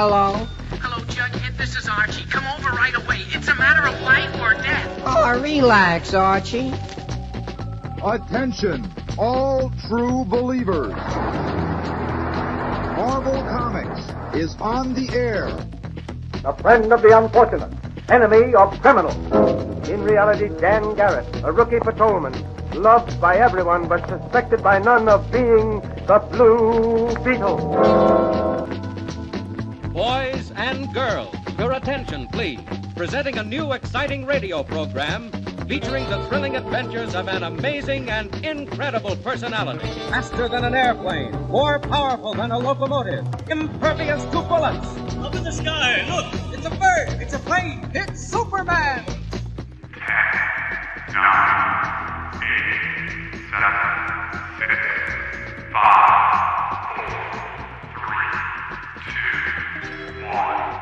Hello? Hello, Jughead. This is Archie. Come over right away. It's a matter of life or death. Oh, relax, Archie. Attention, all true believers. Marvel Comics is on the air. A friend of the unfortunate, enemy of criminals. In reality, Dan Garrett, a rookie patrolman, loved by everyone but suspected by none of being the Blue Beetle. Boys and girls, your attention, please. Presenting a new exciting radio program featuring the thrilling adventures of an amazing and incredible personality. Faster than an airplane, more powerful than a locomotive, impervious to bullets. Up in the sky, look! It's a bird, it's a plane, it's Superman! 10, 9, 8, 7, 6, 5, 4, 3, 2, 1.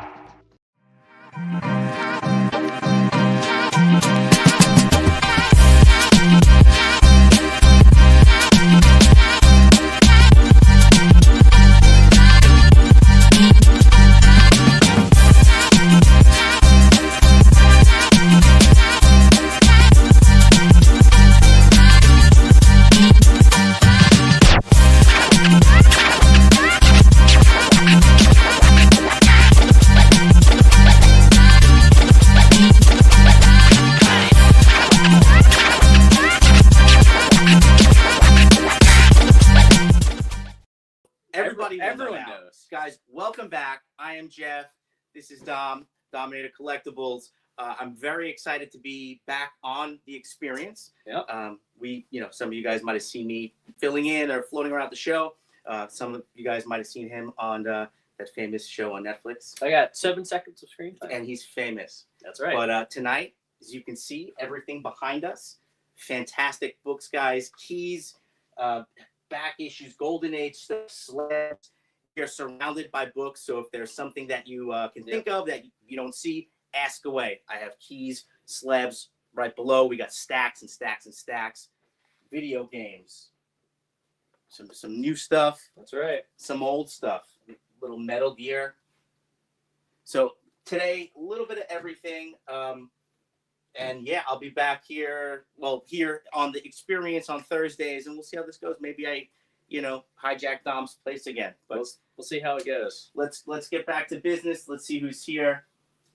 Everyone knows. Guys, welcome back. I am Jeff. This is Dom, Dominator Collectibles. I'm very excited to be back on the experience. Yep. Some of you guys might have seen me filling in or floating around the show. Some of you guys might have seen him on that famous show on Netflix. I got 7 seconds of screen time. And he's famous. That's right. But tonight, as you can see, everything behind us, fantastic books, guys. Keys, back issues, Golden Age stuff, slabs. You're surrounded by books, so if there's something that you can think of that you don't see, ask away. I have keys, slabs right below. We got stacks and stacks and stacks. Video games, some new stuff. That's right. Some old stuff, little Metal Gear. So today, a little bit of everything. And yeah, I'll be back here on the experience on Thursdays, and we'll see how this goes. Maybe I, hijack Dom's place again. But we'll see how it goes. Let's get back to business. Let's see who's here.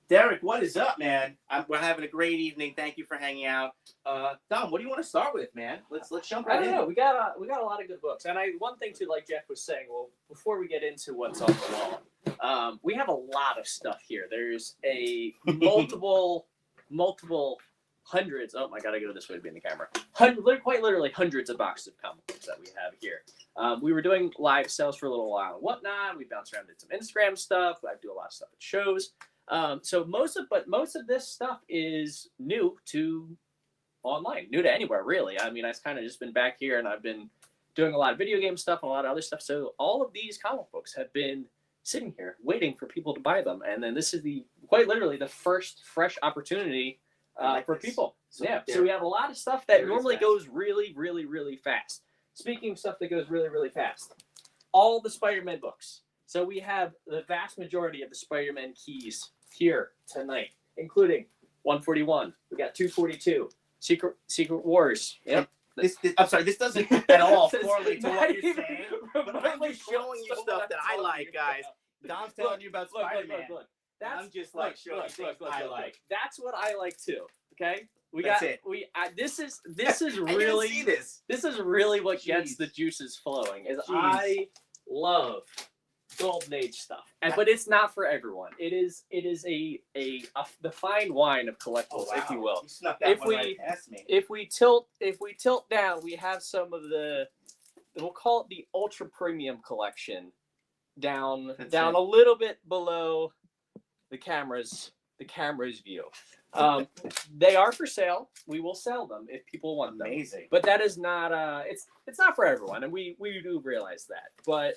Derek, what is up, man? We're having a great evening. Thank you for hanging out. Dom, what do you want to start with, man? Let's jump right in. I don't know. We got a lot of good books, and one thing too, like Jeff was saying. Well, before we get into what's on the wall, we have a lot of stuff here. There's a multiple hundreds. Oh my god, I go this way to be in the camera. Quite literally hundreds of boxes of comic books that we have here. We were doing live sales for a little while and whatnot. We bounced around, did some Instagram stuff. I do a lot of stuff at shows. So most of this stuff is new to online, new to anywhere really. I mean, I've kind of just been back here and I've been doing a lot of video game stuff and a lot of other stuff. So all of these comic books have been sitting here waiting for people to buy them. And then this is quite literally the first fresh opportunity for people. So we have a lot of stuff that normally goes really, really, really fast. Speaking of stuff that goes really, really fast, all the Spider-Man books. So we have the vast majority of the Spider-Man keys here tonight, including 141. We got 242. Secret Wars. Yep. I'm sorry, this doesn't at all correlate to what you're saying. But I'm just showing you stuff that I like, guys. Dom's telling you about Spider-Man. I'm just like showing things I like. That's what I like too. Okay. This is really see this. This is really what gets the juices flowing. I love Golden Age stuff, but it's not for everyone. It is the fine wine of collectibles, if you will. You snuck that one right past me. If we tilt down, we have some of we'll call it the ultra premium collection down a little bit below the camera's view. They are for sale. We will sell them if people want them. Amazing. But that is not it's not for everyone, and we do realize that. But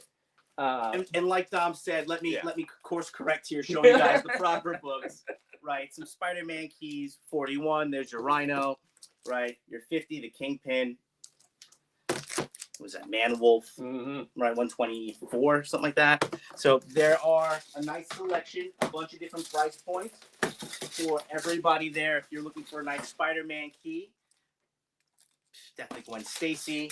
and like Dom said, let me course correct here, showing you guys the proper books. Right, some Spider-Man keys. 41. There's your Rhino. Right, your 50. The Kingpin. was that Man Wolf, right? 124, something like that. So there are a nice selection, a bunch of different price points for everybody there. If you're looking for a nice Spider-Man key, definitely Gwen Stacy.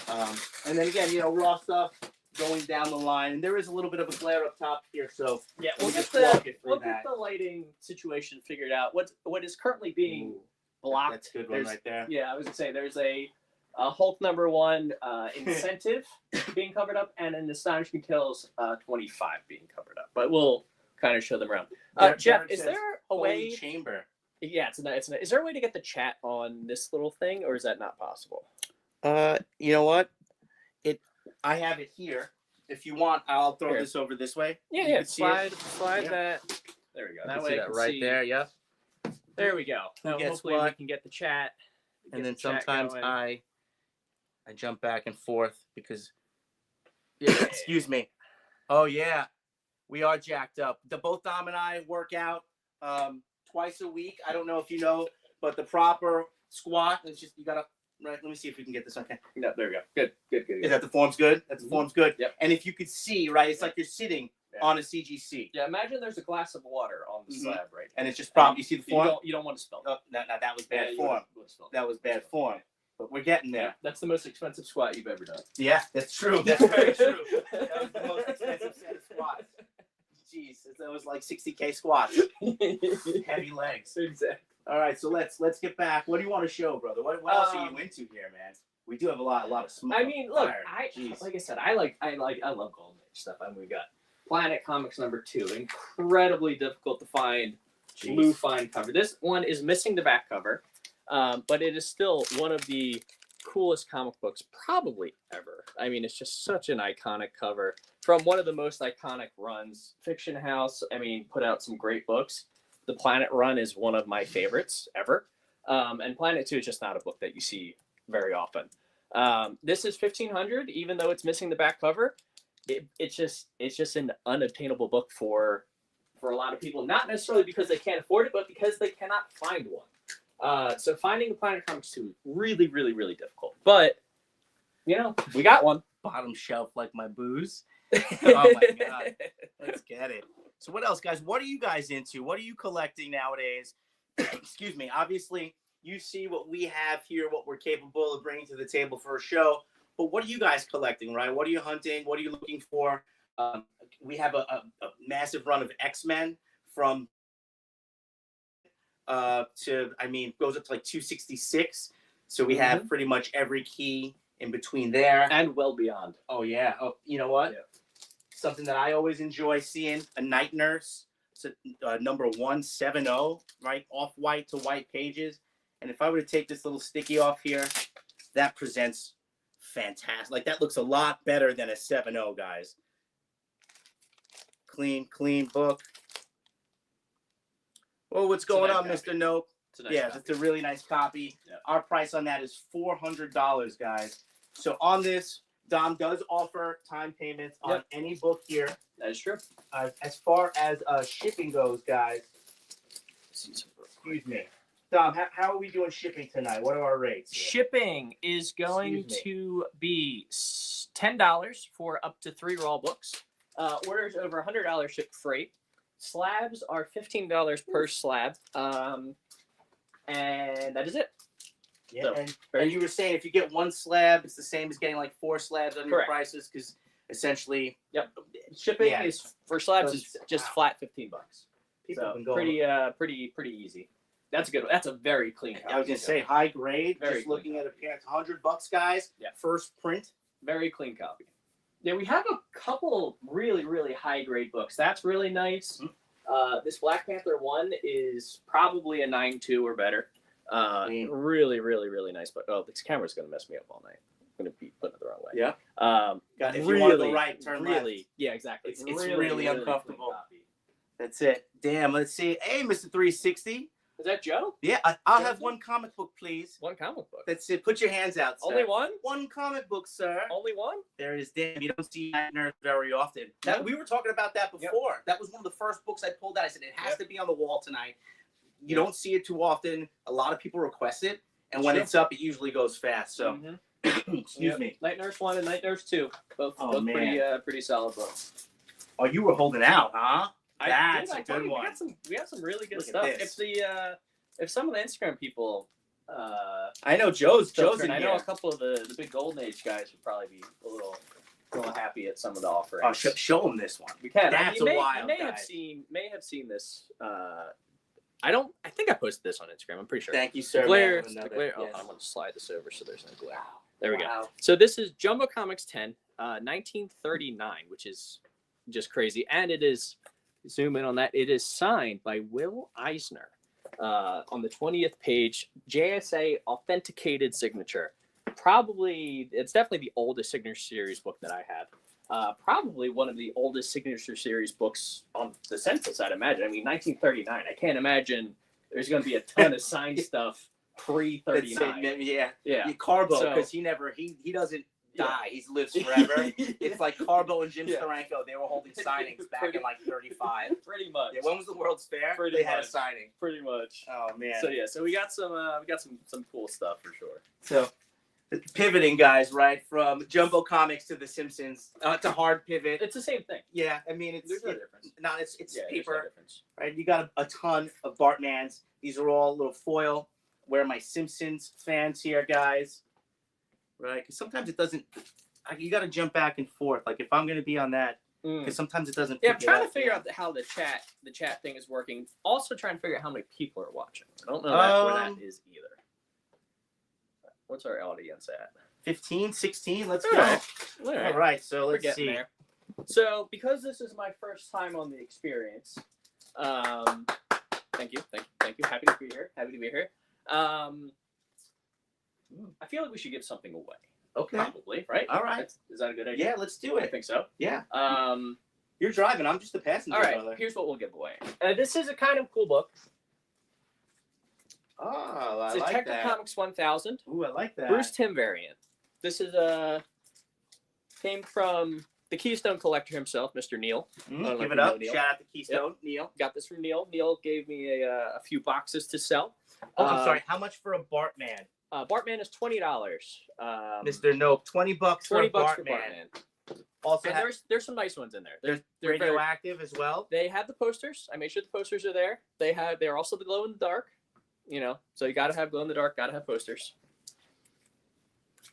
And then again, raw stuff going down the line. And there is a little bit of a glare up top here, so yeah, we'll get the lighting situation figured out. What is currently being blocked? That's a good one right there. Yeah, I was gonna say there's a Hulk #1 incentive being covered up, and an Astonishing Tales 25 being covered up. But we'll kind of show them around. Jeff, is there a way? Chamber. Yeah, it's a. Is there a way to get the chat on this little thing, or is that not possible? You know what? I have it here. If you want, I'll throw this over this way. Yeah. Slide that. There we go. That way, right there. Yep. There we go. Now, hopefully, we can get the chat. And then sometimes I jump back and forth because. Yeah. Excuse me. Oh yeah, we are jacked up. Both Dom and I work out twice a week. I don't know if you know, but the proper squat is just you gotta. Right, let me see if we can get this. Okay. No, there we go. Good. Is that the form's good? That's the form's good. Yep. And if you could see, right, it's like you're sitting on a CGC. Yeah, imagine there's a glass of water on the slab right there. And it's just probably, you see the form? You don't want to spill. Oh, no, that was bad form. That was bad form. But we're getting there. Yeah, that's the most expensive squat you've ever done. Yeah, that's true. That's very true. That was the most expensive set of squats. Jeez, that was like 60K squats. Heavy legs. Exactly. All right, so let's get back. What do you want to show, brother? What else are you into here, man? We do have a lot of smoke. I mean, look, like I said, I love Golden Age stuff. I mean, we got Planet Comics #2, incredibly difficult to find blue fine cover. This one is missing the back cover, but it is still one of the coolest comic books probably ever. I mean, it's just such an iconic cover from one of the most iconic runs. Fiction House, I mean, put out some great books. The Planet run is one of my favorites ever. And Planet 2 is just not a book that you see very often. This is 1500, even though it's missing the back cover. It's just an unobtainable book for a lot of people, not necessarily because they can't afford it, but because they cannot find one. So finding the Planet Comics 2 is really, really, really difficult. But, we got one. Bottom shelf like my booze. Oh my God. Let's get it. So what else, guys? What are you guys into? What are you collecting nowadays? Excuse me. Obviously, you see what we have here, what we're capable of bringing to the table for a show. But what are you guys collecting, right? What are you hunting? What are you looking for? We have a massive run of X-Men from goes up to like 266. So we have pretty much every key in between there. And well beyond. Oh, yeah. Oh, you know what? Yeah. Something that I always enjoy seeing, a Night Nurse. It's number 170, right? Off-white to white pages. And if I were to take this little sticky off here, that presents fantastic. Like, that looks a lot better than a 7.0, guys. Clean book. Oh, what's going on, Mr. Nope? It's a really nice copy. Yeah. Our price on that is $400, guys. So on this, Dom does offer time payments on any book here. That is true. As far as shipping goes, guys, excuse me. Dom, how are we doing shipping tonight? What are our rates here? Shipping is going to be $10 for up to 3 raw books. Orders over $100 ship freight. Slabs are $15 per slab. And that is it. Yeah, so, and you were saying if you get 1 slab, it's the same as getting like 4 slabs on your prices because essentially, shipping is for slabs is just flat $15. People have been going pretty easy. That's a good one. That's a very clean copy. I was gonna say high grade. Just looking at a pair, it's $100, guys. Yeah, first print. Very clean copy. Yeah, we have a couple really, really high grade books. That's really nice. This Black Panther one is probably a 9.2 or better. Really, really, really nice book. Oh, this camera's gonna mess me up all night. I'm gonna be putting it the wrong way. Yeah. If you want to go right, turn left. Yeah, exactly. It's really uncomfortable. That's it. Damn. Let's see. Hey, Mr. 360. Is that Joe? Yeah, I'll have 1 comic book, please. 1 comic book. That's it. Put your hands out, sir. Only 1? 1 comic book, sir. Only 1? There it is. Damn, you don't see Night Nurse very often. We were talking about that before. Yep. That was one of the first books I pulled out. I said, it has to be on the wall tonight. You don't see it too often. A lot of people request it. And when it's up, it usually goes fast. So Excuse me. Night Nurse 1 and Night Nurse 2. Both pretty solid books. Oh, you were holding out, huh? I That's a good one. We got some really good Look at stuff. this. If some of the Instagram people, I know Joe's in I here. know a couple of the big Golden Age guys would probably be a little happy at some of the offerings. Oh, show them this one. We can. That's you a wild may guy. have seen this. I think I posted this on Instagram. I'm pretty sure. Thank you, sir. The glare. Man, The glare. Oh, yes. I'm going to slide this over so there's no glare. There we go. Wow. So this is Jumbo Comics 10, 1939, which is just crazy. And it is, zoom in on that, it is signed by Will Eisner on the 20th page, JSA authenticated signature. It's definitely the oldest Signature Series book that I have. Probably one of the oldest Signature Series books on the census, I'd imagine. I mean, 1939. I can't imagine there's going to be a ton of signed stuff pre-39. Yeah. Carbo, So- because he doesn't die. He lives forever. It's like Carbo and Jim Steranko. They were holding signings back in like 35. Pretty much. Yeah, when was the World's Fair? Pretty They had a much. signing. Pretty much. Oh man. So we got some cool stuff for sure. So pivoting, guys, right from Jumbo Comics to The Simpsons to hard pivot. It's the same thing. Yeah, I mean There's no difference. It's Yeah, there's no paper, difference. right? You got a ton of Bartmans. These are all little foil. Where are my Simpsons fans here, guys? Right? Because sometimes it doesn't. You got to jump back and forth. Like if I'm going to be on that, because sometimes it doesn't. Yeah, I'm trying to figure out how the chat thing is working. Also trying to figure out how many people are watching. I don't know where that is either. What's our audience at? 15, 16. Let's All go. right. All right. So We're let's getting see. there. So because this is my first time on the experience, thank you. Happy to be here. I feel like we should give something away. Okay. Probably, right? All right. Is that a good idea? Yeah, let's do I it. think so. Yeah. Um, You're driving. I'm just a passenger. all right. Brother. Here's what we'll give away. This is a kind of cool book. Oh, I It's like Detective that. Comics 1000. Ooh, I like that. Bruce Timm variant. This is came from the Keystone Collector himself, Mr. Neil. Give it up. Shout out to Keystone, Neil. Got this from Neil. Neil gave me a few boxes to sell. Oh, I'm sorry. How much for a Bartman? Bartman is $20. Mr. Nope, $20 for a $20 for Bartman. Bartman. Also, And there's some nice ones in there. there's they're very- radioactive as well. They have the posters. I made sure the posters are there. They're also the glow in the dark. So you gotta have glow in the dark. Gotta have posters.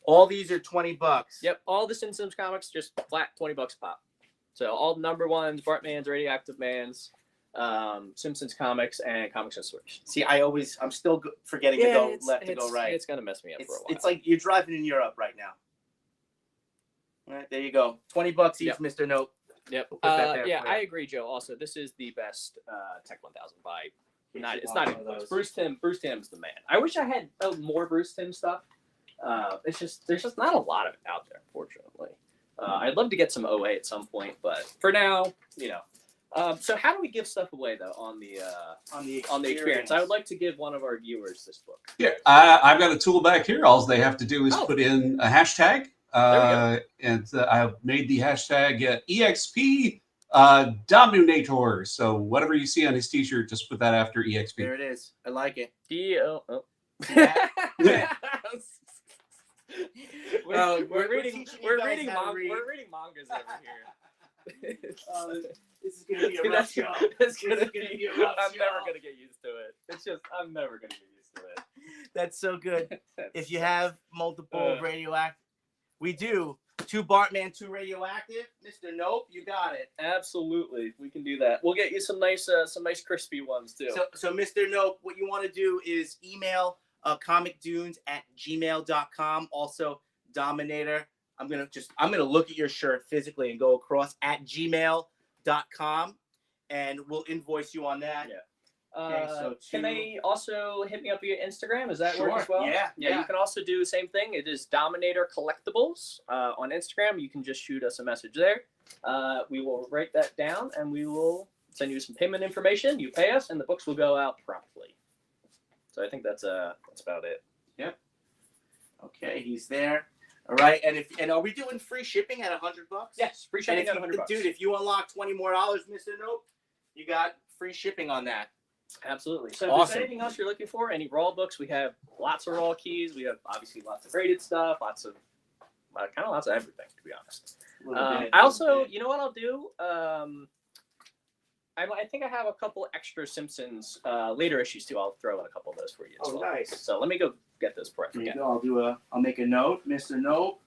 All these are $20. Yep. All the Simpsons comics just flat $20 a pop. So all the number ones, Bartman's, Radioactive Man's, Simpsons comics, and Comics and Switch. See, I'm still forgetting to go left to go right. It's gonna mess me up for a while. It's like you're driving in Europe right now. All right, there you go. $20 each, Yep. Mr. Nope. Yep. We'll put that there Yeah, for you. I agree, Joe. Also, this is the best Tech 1000 by. It's one not of even close. those. Bruce Timm's the man. I wish I had more Bruce Timm stuff. There's just not a lot of it out there, unfortunately. I'd love to get some OA at some point, but for now, So how do we give stuff away though on the experience? I would like to give one of our viewers this book. Yeah, I've got a tool back here. All they have to do is put in a hashtag, and I've made the hashtag EXP Dominator. So whatever you see on his T-shirt, just put that after EXP. There it is. I like it. We're reading mangas over here. This is gonna be a rough show. It's gonna be a rough show. I'm never gonna get used to it. I'm never gonna get used to it. That's so good. If you have multiple radioactive, we do 2 Bartman, 2 radioactive. Mr. Nope, you got it. Absolutely, we can do that. We'll get you some nice crispy ones too. So Mr. Nope, what you want to do is email comicdunes@gmail.com. Also, Dominator. I'm gonna look at your shirt physically and go across at gmail.com, and we'll invoice you on that. Yeah. Okay, can they also hit me up via Instagram? Does that work as well? Yeah. You can also do the same thing. It is Dominator Collectibles on Instagram. You can just shoot us a message there. We will write that down and we will send you some payment information. You pay us, and the books will go out promptly. So I think that's about it. Yep. Okay, he's there. All right, and are we doing free shipping at $100? Yes, free shipping at $100. Dude, if you unlock $20 more, Mr. Nope, you got free shipping on that. Absolutely. So if Awesome. there's anything else you're looking for, any raw books, we have lots of raw keys. We have obviously lots of rated stuff, lots of lots of everything, to be honest. I also, you know what I'll do? I think I have a couple extra Simpsons later issues too. I'll throw in a couple of those for you as well. Nice. So let me go get those before I forget. I'll make a note, Mr. Nope.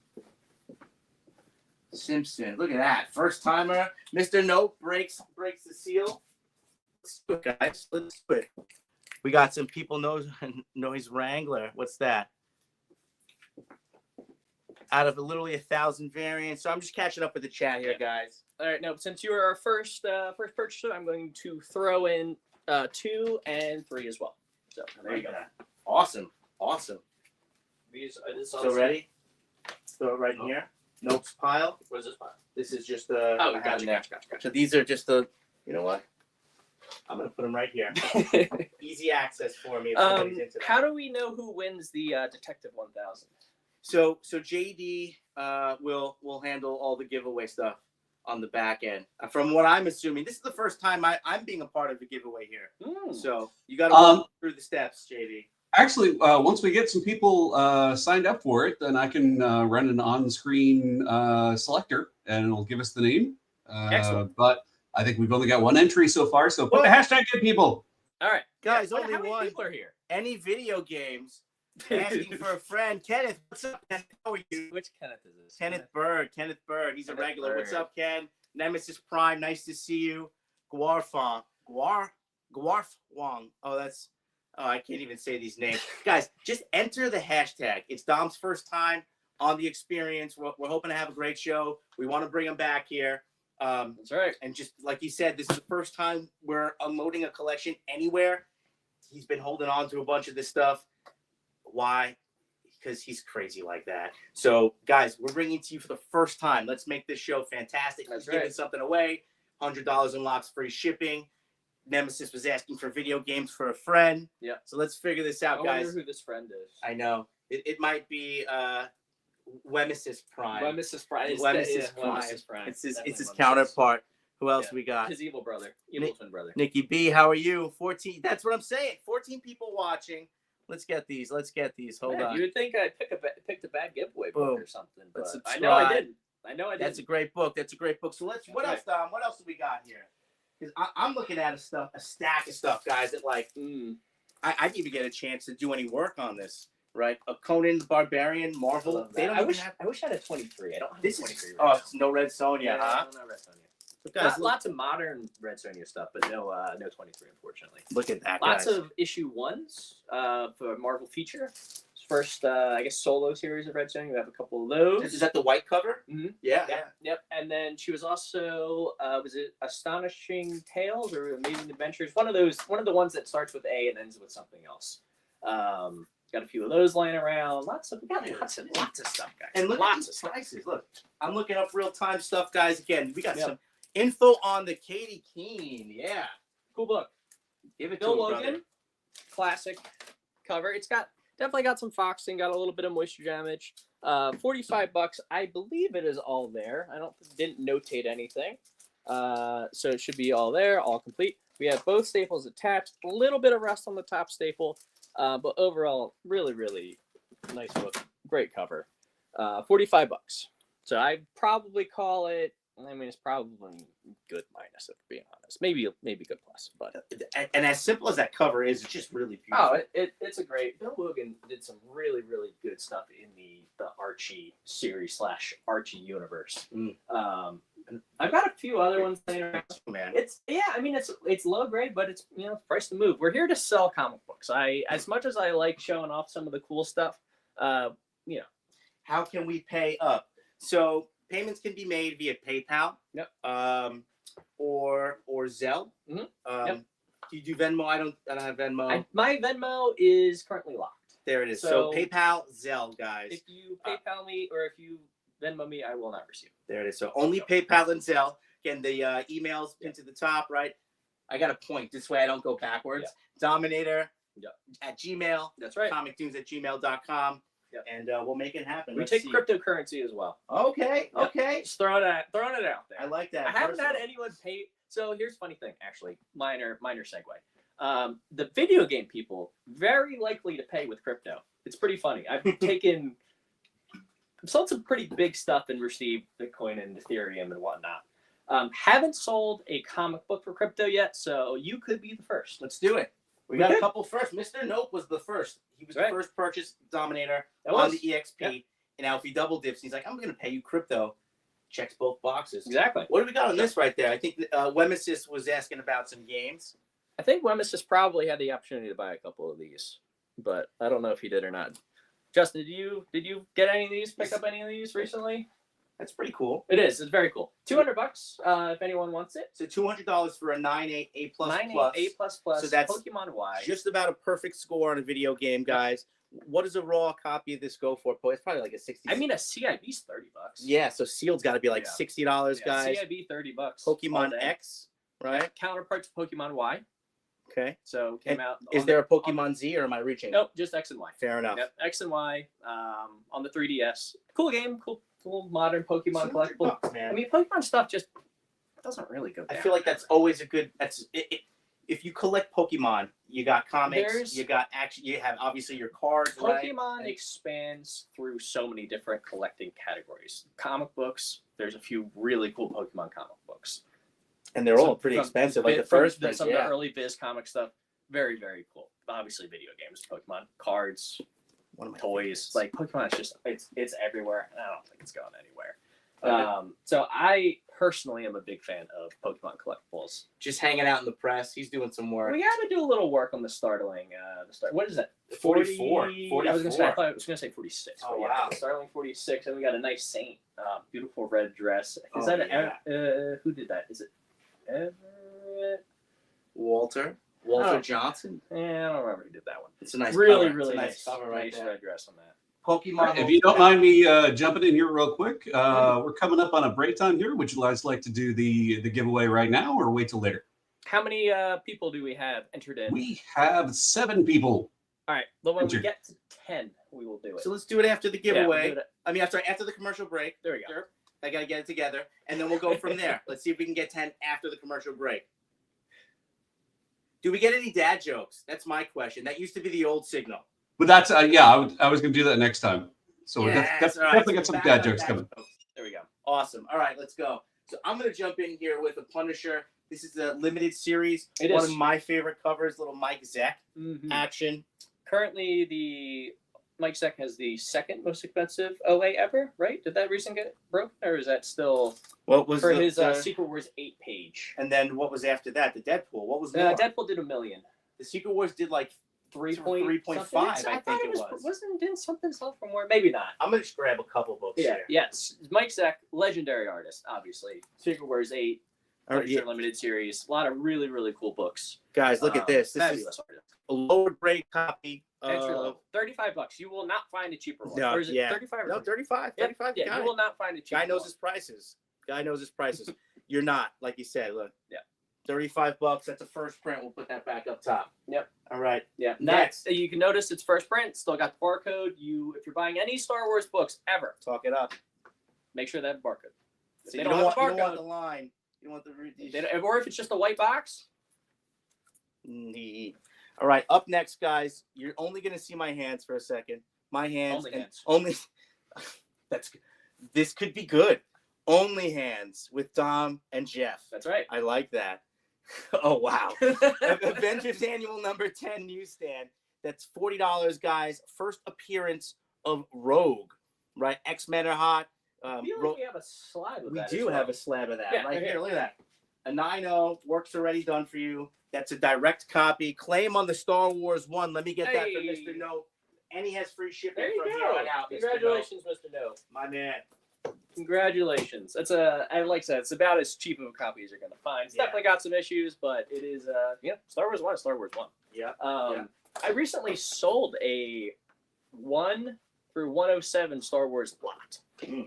Simpson. Look at that. First timer. Mr. Nope breaks the seal. Let's do it, guys. Let's do it. We got some people noise wrangler. What's that? Out of literally 1,000 variants. So I'm just catching up with the chat here, guys. All right, now since you were our first purchaser, I'm going to throw in 2 and 3 as well. So there you go. Awesome. So ready? Throw it right in here. Notes pile. What is this pile? This is just Gotcha. So these are just you know what? I'm gonna put them right here. Easy access for me. If somebody's into that. How do we know who wins the Detective 1000? So JD will handle all the giveaway stuff on the back end. From what I'm assuming, this is the first time I'm being a part of the giveaway here. So you got to walk through the steps, JD. Actually, once we get some people signed up for it, then I can run an on-screen selector, and it'll give us the name. Excellent. But I think we've only got 1 entry so far, so put the hashtag in, people. All right. Guys, How only many one. people are here? Any video games. Asking for a friend. Kenneth, what's up, Kenneth? How are you? Which Kenneth is this? Kenneth Bird. He's a regular. What's up, Ken? Nemesis Prime. Nice to see you. Guarfong. Guarfwong. I can't even say these names. Guys, just enter the hashtag. It's Dom's first time on the experience. We're hoping to have a great show. We want to bring him back here. That's right. And just like he said, this is the first time we're unloading a collection anywhere. He's been holding on to a bunch of this stuff. Why? Because he's crazy like that. So, guys, we're bringing it to you for the first time. Let's make this show fantastic. Let's give it something away. $100 unlocks free shipping. Nemesis was asking for video games for a friend. Yeah. So let's figure this out, guys. I wonder who this friend is. I know. It might be Wemesis Prime. Wemesis Prime. Wemesis Prime. It's his counterpart. Who else we got? His evil brother. Evil twin brother. Nikki B, how are you? 14. That's what I'm saying. 14 people watching. Let's get these. Hold on. You would think I picked a bad giveaway book or something, but subscribe. I know I didn't. That's a great book. So what else, Dom? What else do we got here? Because I'm looking at a stack of stuff, guys. That I didn't even get a chance to do any work on this. Right? A Conan the Barbarian, Marvel. I wish I had a 23. I don't have a 23. It's no Red Sonja, huh? No Red Sonja. Guys, lots of modern Red Sonja stuff, but no 23, unfortunately. Look at that, Lots guys. of issue 1s for Marvel feature. First, I guess, solo series of Red Sonja. We have a couple of those. Is that the white cover? Mm-hmm. Yeah. Yep. And then she was also, was it Astonishing Tales or Amazing Adventures? One of the ones that starts with A and ends with something else. Got a few of those lying around. We got lots of stuff, guys. And look lots at these of prices. Look, I'm looking up real-time stuff, guys. Again, we got some info on the Katie Keene. Yeah. Cool book. Give it Bill to Logan. Brother. Classic cover. It's definitely got some foxing, got a little bit of moisture damage. $45. I believe it is all there. Didn't notate anything. So it should be all there, all complete. We have both staples attached. A little bit of rust on the top staple. But overall, really, really nice book. Great cover. $45. So I'd probably call it, it's probably good minus, if we're being honest. Maybe good plus. But and as simple as that cover is, it's just really beautiful. Oh, it's a great. Bill Logan did some really, really good stuff in the Archie series / Archie universe. I've got a few other ones laying around. Man, it's low grade, but it's price to move. We're here to sell comic books. As much as I like showing off some of the cool stuff, how can we pay up? So payments can be made via PayPal. Yep. Or Zelle. Mm-hmm. Yep. Do you do Venmo? I don't have Venmo. My Venmo is currently locked. There it is. So PayPal, Zelle, guys. If you PayPal me or if you Venmo me, I will not receive. There it is. So only PayPal and Zelle. Again, the emails pinned to the top, right? I got a point. This way I don't go backwards. Dominator at Gmail. That's right. comicdunes@gmail.com. Yep. And we'll make it happen. We take cryptocurrency as well. Okay. Just throwing it out there. I like that. I haven't had anyone pay. So here's a funny thing, actually. Minor segue. The video game people, very likely to pay with crypto. It's pretty funny. I've sold some pretty big stuff and received Bitcoin and Ethereum and whatnot. Haven't sold a comic book for crypto yet, so you could be the first. Let's do it. We got a couple first. Mr. Nope was the first. He was the first purchase Dominator on the EXP. Yep. And now if he double dips, he's like, I'm going to pay you crypto. Checks both boxes. Exactly. What do we got on this right there? I think Wemesis was asking about some games. I think Wemesis probably had the opportunity to buy a couple of these, but I don't know if he did or not. Justin, did you get any of these? Pick up any of these recently? That's pretty cool. It is. It's very cool. $200 if anyone wants it. So $200 for a 9.8 A++. 9.8 A++. So that's Pokemon Y. Just about a perfect score on a video game, guys. What does a raw copy of this go for? It's probably like a 60. I mean, a CIB's $30. Yeah, so sealed's got to be like $60, guys. CIB $30. Pokemon X, right? Counterparts Pokemon Y. Okay. So came out. Is there a Pokemon Z or am I reaching? Nope, just X and Y. Fair enough. Yep, X and Y on the 3DS. Cool game, cool modern Pokemon collectible. Bucks, man. I mean, Pokemon stuff just doesn't really go down. I feel like that's always a good. If you collect Pokemon, you got comics, you got action, you have obviously your cards. Pokemon expands through so many different collecting categories. Comic books, there's a few really cool Pokemon comic books. And they're all pretty expensive. Like the first print, some of the early Viz comic stuff, very, very cool. Obviously, video games, Pokemon, cards, toys. Like Pokemon is just it's everywhere, and I don't think it's going anywhere. So I personally am a big fan of Pokemon collectibles. Just hanging out in the press. He's doing some work. We got to do a little work on the Starling. What is that? 44. I thought I was gonna say 46. Oh wow. Starling 46, and we got a nice Saint. Beautiful red dress. Is that who did that? Is it Everett? Walter Johnson? Yeah, I don't remember who did that one. It's a nice really cover. really nice cover right nice there. red dress on that. Pokemon. If you don't mind me jumping in here real quick, we're coming up on a break time here. Would you guys like to do the giveaway right now or wait till later? How many people do we have entered in? We have 7 people. All right. Well, when we get to 10, we will do it. So let's do it after the giveaway. Yeah, After the commercial break. There we go. Sure. I got to get it together, and then we'll go from there. Let's see if we can get 10 after the commercial break. Do we get any dad jokes? That's my question. That used to be the old signal. But that's, I was going to do that next time. So yes, definitely got some dad jokes coming. There we go. Awesome. All right, let's go. So I'm going to jump in here with a Punisher. This is a limited series. One of my favorite covers, little Mike Zeck action. Currently, the Mike Zeck has the second most expensive OA ever, right? Did that recent get broken, or is that still what was for his Secret Wars 8-page? And then what was after that? The Deadpool. What was more? Deadpool did $1 million. The Secret Wars did like 3.5. I think it was. Didn't something sell for more? Maybe not. I'm gonna just grab a couple books here. Yes. Mike Zeck, legendary artist, obviously. Secret Wars 8, limited series. A lot of really, really cool books. Guys, look at this. This fabulous is artist. a lower grade copy. Entry level. $35. You will not find a cheaper one. No, or is it 35? No, 35. 35. Yeah, you will not find a cheaper Guy knows one. his prices. You're not, like you said. Look. Yeah. $35. That's a first print. We'll put that back up top. Yep. All right. Yeah. Next. You can notice it's first print. Still got the barcode. If you're buying any Star Wars books ever, talk it up. Make sure they have barcode. So you don't want the line. You don't want the. Or if it's just a white box. Neat. All right. Up next, guys. You're only gonna see my hands for a second. My hands. Only. This could be good. Only hands with Dom and Jeff. That's right. I like that. Oh, wow. Avengers Annual number 10 newsstand. That's $40, guys. First appearance of Rogue, right? X-Men are hot. We have a slab of that. We do have a slab of that. Right here. Look at that. A 9.0. Work's already done for you. That's a direct copy. Claim on the Star Wars one. Let me get that for Mr. No. And he has free shipping from here on out. Congratulations, Mr. No. My man. Congratulations. That's I like that. It's about as cheap of a copy as you're gonna find. It's definitely got some issues, but it is Star Wars 1 is Star Wars 1. Yeah. I recently sold a 1 through 107 Star Wars lot.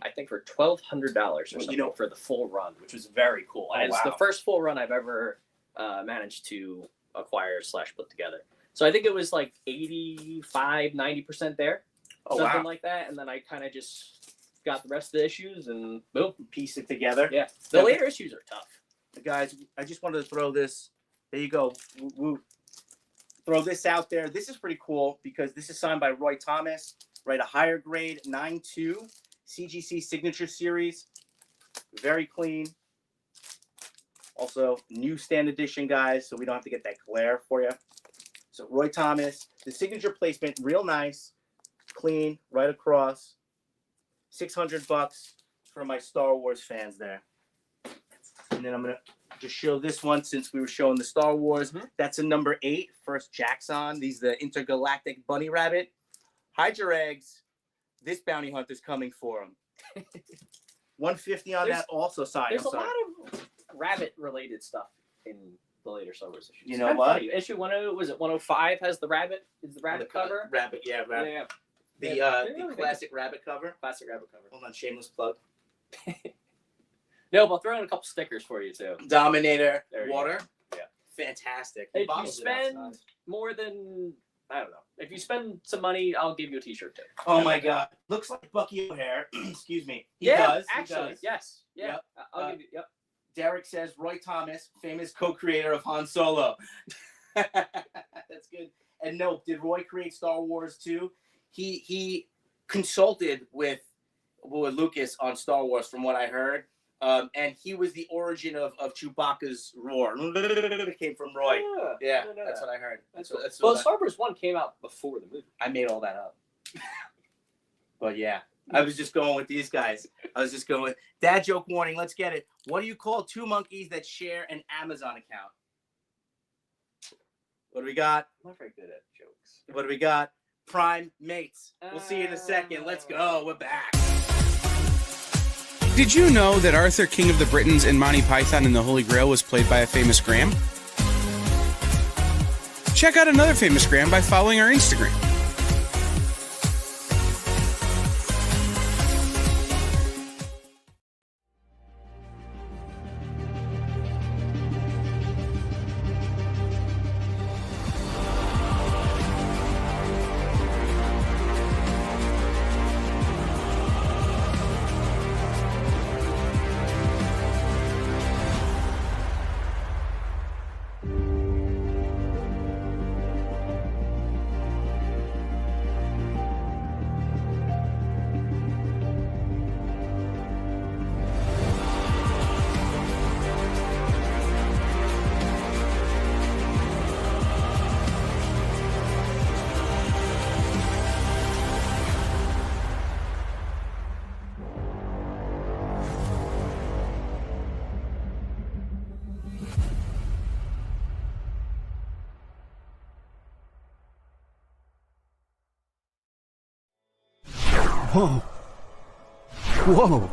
I think for $1,200 or something for the full run, which was very cool. Oh, it's the first full run I've ever managed to acquire / put together. So I think it was like 85-90% there, something like that, and then I kind of just got the rest of the issues and boom, piece it together. Yeah, the later issues are tough. Guys, I just wanted to throw this. There you go. Woo. throw this out there. This is pretty cool because this is signed by Roy Thomas, right? A higher grade 9.2 CGC Signature Series. Very clean. Also, newsstand edition, guys, so we don't have to get that glare for you. So Roy Thomas, the signature placement, real nice, clean, right across. $600 for my Star Wars fans there. And then I'm going to just show this one since we were showing the Star Wars. That's a number 8, first Jaxxon. These the intergalactic bunny rabbit. Hide your eggs. This bounty hunter's coming for them. 150 on that also side. There's a lot of rabbit-related stuff in the later Star Wars issues. You know what? Funny. Issue 105 has the rabbit. Is the rabbit cover? Rabbit, yeah, rabbit. Yeah. The classic rabbit cover. Classic rabbit cover. Hold on, shameless plug. No, but I'll throw in a couple stickers for you too. Dominator water. Yeah. Fantastic. If you spend more than, I don't know. If you spend some money, I'll give you a t-shirt too. Oh my God. Looks like Bucky O'Hare. Excuse me. He yeah, does. Actually, he does. yes. Yeah. Yep. I'll give you, yep. Derek says Roy Thomas, famous co-creator of Han Solo. That's good. And no, did Roy create Star Wars too? He consulted with Lucas on Star Wars, from what I heard. And he was the origin of Chewbacca's roar. It came from Roy. Yeah, that's what I heard. Well, Star Wars 1 came out before the movie. I made all that up. But yeah, I was just going with these guys. I was just going with dad joke warning. Let's get it. What do you call two monkeys that share an Amazon account? What do we got? I'm not very good at jokes. What do we got? Prime mates. We'll see you in a second. Let's go. We're back. Did you know that Arthur, King of the Britons, in Monty Python and the Holy Grail was played by a famous Graham? Check out another famous Graham by following our Instagram. Whoa. Whoa.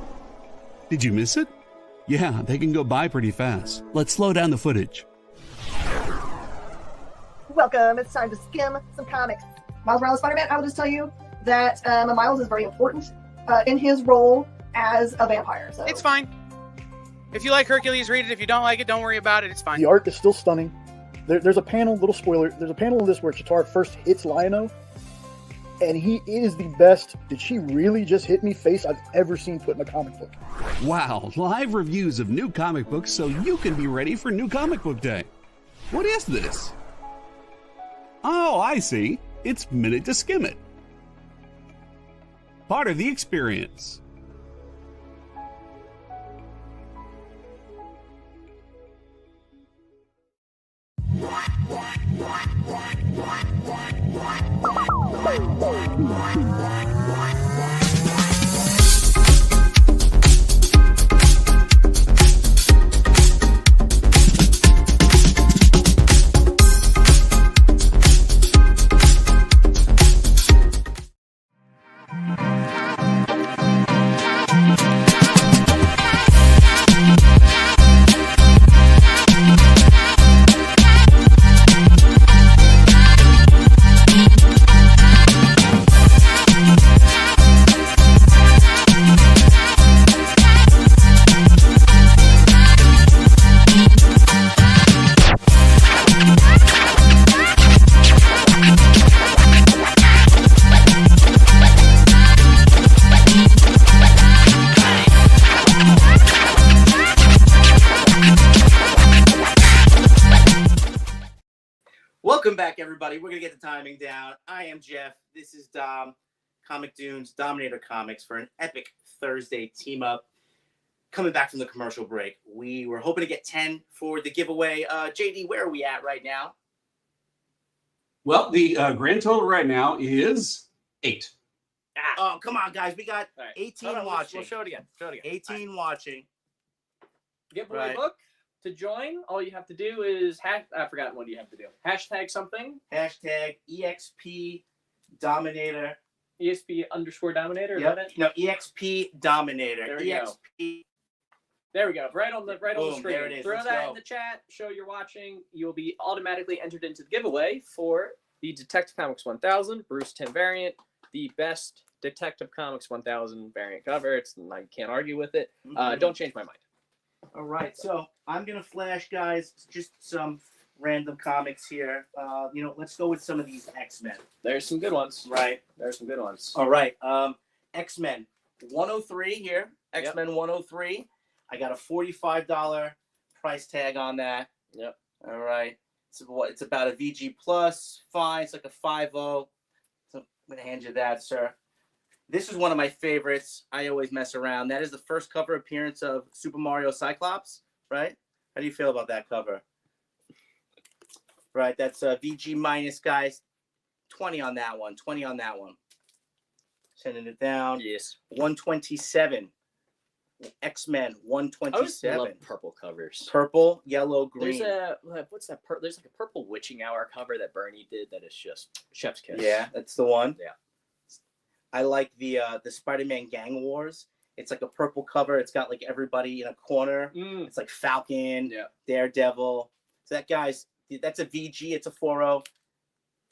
Did you miss it? Yeah, they can go by pretty fast. Let's slow down the footage. Welcome. It's time to skim some comics. Miles Morales Spider-Man, I will just tell you that Miles is very important in his role as a vampire. So. It's fine. If you like Hercules, read it. If you don't like it, don't worry about it. It's fine. The art is still stunning. There's a panel, little spoiler, there's a panel in this where Chitauri first hits Lion-O, and he is the best "did she really just hit me" face I've ever seen put in a comic book. Wow, live reviews of new comic books so you can be ready for New Comic Book Day. What is this? Oh, I see. It's Minute to Skim It. Part of the experience. everybody. We're going to get the timing down. I am Jeff. This is Dom, Comic Dunes, Dominator Comics, for an epic Thursday team-up. Coming back from the commercial break, we were hoping to get 10 for the giveaway. JD, where are we at right now? Well, the grand total right now is 8. Oh, come on, guys. We got All right. 18 Hold on, watching. We'll show it again. 18 watching. Giveaway Right. book. To join, all you have to do is I've forgotten what you have to do. Hashtag something. Hashtag EXP Dominator. EXP_Dominator. Yep. Is that it? No, EXP Dominator. There we go. EXP. There we go. Right on the Boom, screen. there it is. Throw Let's that go. in the chat. Show you're watching. You'll be automatically entered into the giveaway for the Detective Comics 1000 Bruce Timm variant, the best Detective Comics 1000 variant cover. I can't argue with it. Don't change my mind. All right, so I'm gonna flash, guys, just some random comics here. Let's go with some of these X-Men. There's some good ones. Right. There's some good ones. All right. X-Men 103 here. X-Men 103. I got a $45 price tag on that. Yep. All right. It's about a VG plus. Fine. It's like a 5.0. So I'm gonna hand you that, sir. This is one of my favorites. I always mess around. That is the first cover appearance of Super Mario Cyclops, right? How do you feel about that cover? Right, that's VG minus, guys. 20 on that one. 20 on that one. Sending it down. Yes. 127. X-Men 127. I love purple covers. Purple, yellow, green. There's what's that? There's like a purple witching hour cover that Bernie did that is just chef's kiss. Yeah, that's the one. Yeah. I like the Spider-Man Gang Wars. It's like a purple cover. It's got like everybody in a corner. It's like Falcon, Daredevil. So that's a VG. It's a 4.0.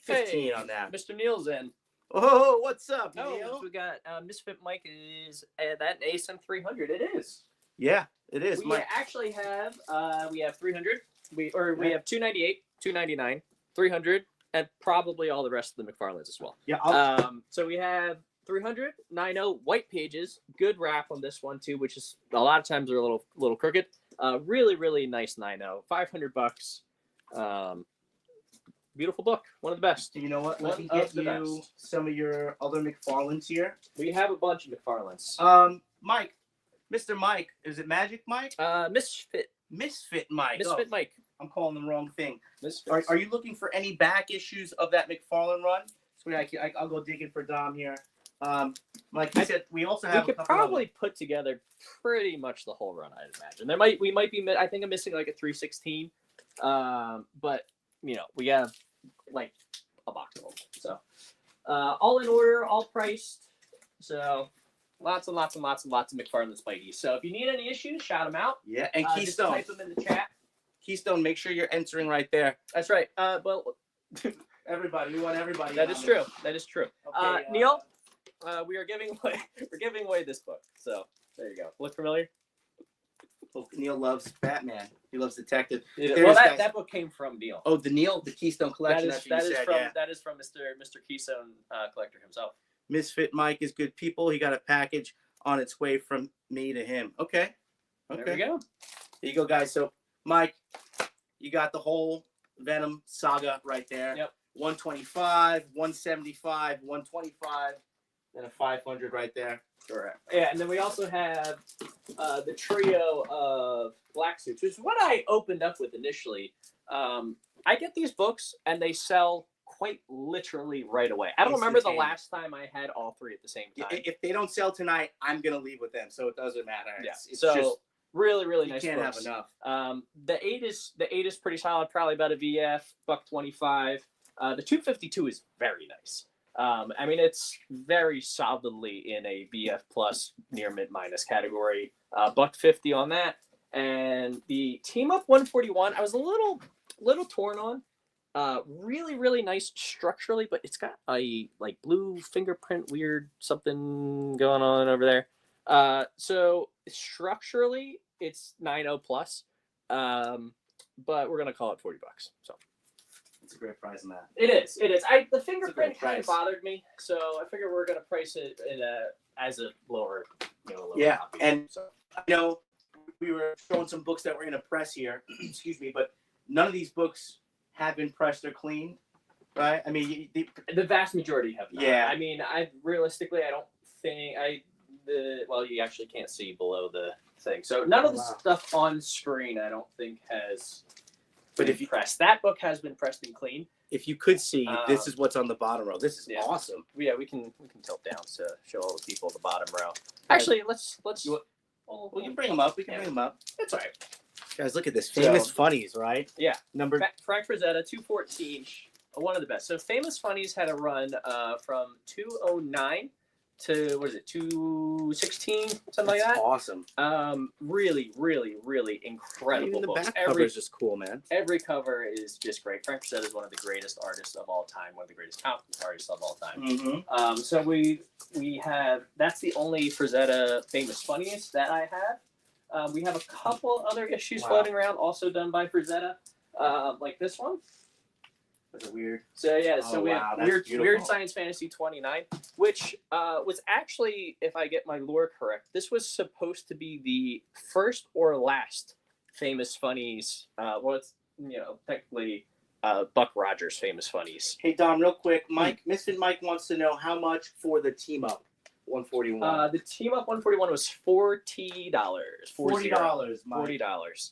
15 on that. Mr. Neal's in. Oh, what's up, Neil? We got Misfit Mike is that ASM 300. It is. Yeah, it is. We actually have we have 300. We have 298, 299, 300, and probably all the rest of the McFarlanes as well. Yeah. So we have 300, 90 white pages. Good wrap on this one too, which is a lot of times they're a little crooked. Really, really nice 90. $500. Beautiful book. One of the best. You know what? Let me get you some of your other McFarlanes here. We have a bunch of McFarlanes. Mike. Mr. Mike. Is it Magic Mike? Misfit Mike. Misfit Mike. I'm calling the wrong thing. Misfits. Are you looking for any back issues of that McFarlane run? So I'll go digging for Dom here. Like you said, we also have. We could probably put together pretty much the whole run. I'd imagine we might be. I think I'm missing like a 316. But we have like a box of them. So all in order, all priced. So lots and lots and lots and lots of McFarlane Spidey. So if you need any issues, shout them out. Yeah, and Keystone. Just type them in the chat. Keystone, make sure you're entering right there. That's right. Well, everybody, we want everybody. That is true. That is true. Okay, Neil, we're giving away this book. So there you go. Look familiar? Oh, Neil loves Batman. He loves Detective. Well, that book came from Neil. Oh, the Keystone Collection. That is from Mr. Keystone Collector himself. Misfit Mike is good people. He got a package on its way from me to him. Okay. There we go. Here you go, guys. So, Mike, you got the whole Venom saga right there. Yep. 125, 175, 125, and a 500 right there. Correct. Yeah, and then we also have the trio of black suits, which is what I opened up with initially. I get these books, and they sell quite literally right away. I don't remember the last time I had all three at the same time. If they don't sell tonight, I'm going to leave with them, so it doesn't matter. Yeah. It's so just, really, really nice you can't books. have enough. The 8 is pretty solid, probably about a VF, $125. The 252 is very nice. I mean, it's very solidly in a BF plus near mid minus category. $150 on that, and the Team Up 141. I was a little torn on. Really, really nice structurally, but it's got a like blue fingerprint, weird something going on over there. So structurally, it's 9.0 plus, but we're gonna call it $40. So. It's a great price on that. It is. The fingerprint kind of bothered me, so I figure we're gonna price it as a lower, lower copy. And so, we were showing some books that were in a press here. Excuse me, but none of these books have been pressed or cleaned. right? I mean, the vast majority have not. Yeah. I mean, I don't think you actually can't see below the thing. So none of the stuff on screen, I don't think has. But if you press that book has been pressed and clean. If you could see, this is what's on the bottom row. This is awesome. Yeah, we can tilt down to show all the people the bottom row. Actually, let's. We can bring them up. We can bring them up. That's all right. Guys, look at this. Famous Funnies, right? Yeah. Frank Frazetta, 214, one of the best. So Famous Funnies had a run from 209 to, 216, something like that. Awesome. Really, really, really incredible Even the books. back cover is just cool, man. Every cover is just great. Frank Frazetta is one of the greatest artists of all time, one of the greatest comic artists of all time. Mm-hmm. So we have, that's the only Frazetta Famous Funnies that I have. We have a couple other issues floating around, also done by Frazetta, like this one. That's weird. So yeah, we have Weird beautiful. Science Fantasy 29, which was actually, if I get my lore correct, this was supposed to be the first or last Famous Funnies. Technically Buck Rogers Famous Funnies. Hey Dom, real quick, Misfit Mike wants to know how much for the team up 141. The team up 141 was $40. $40.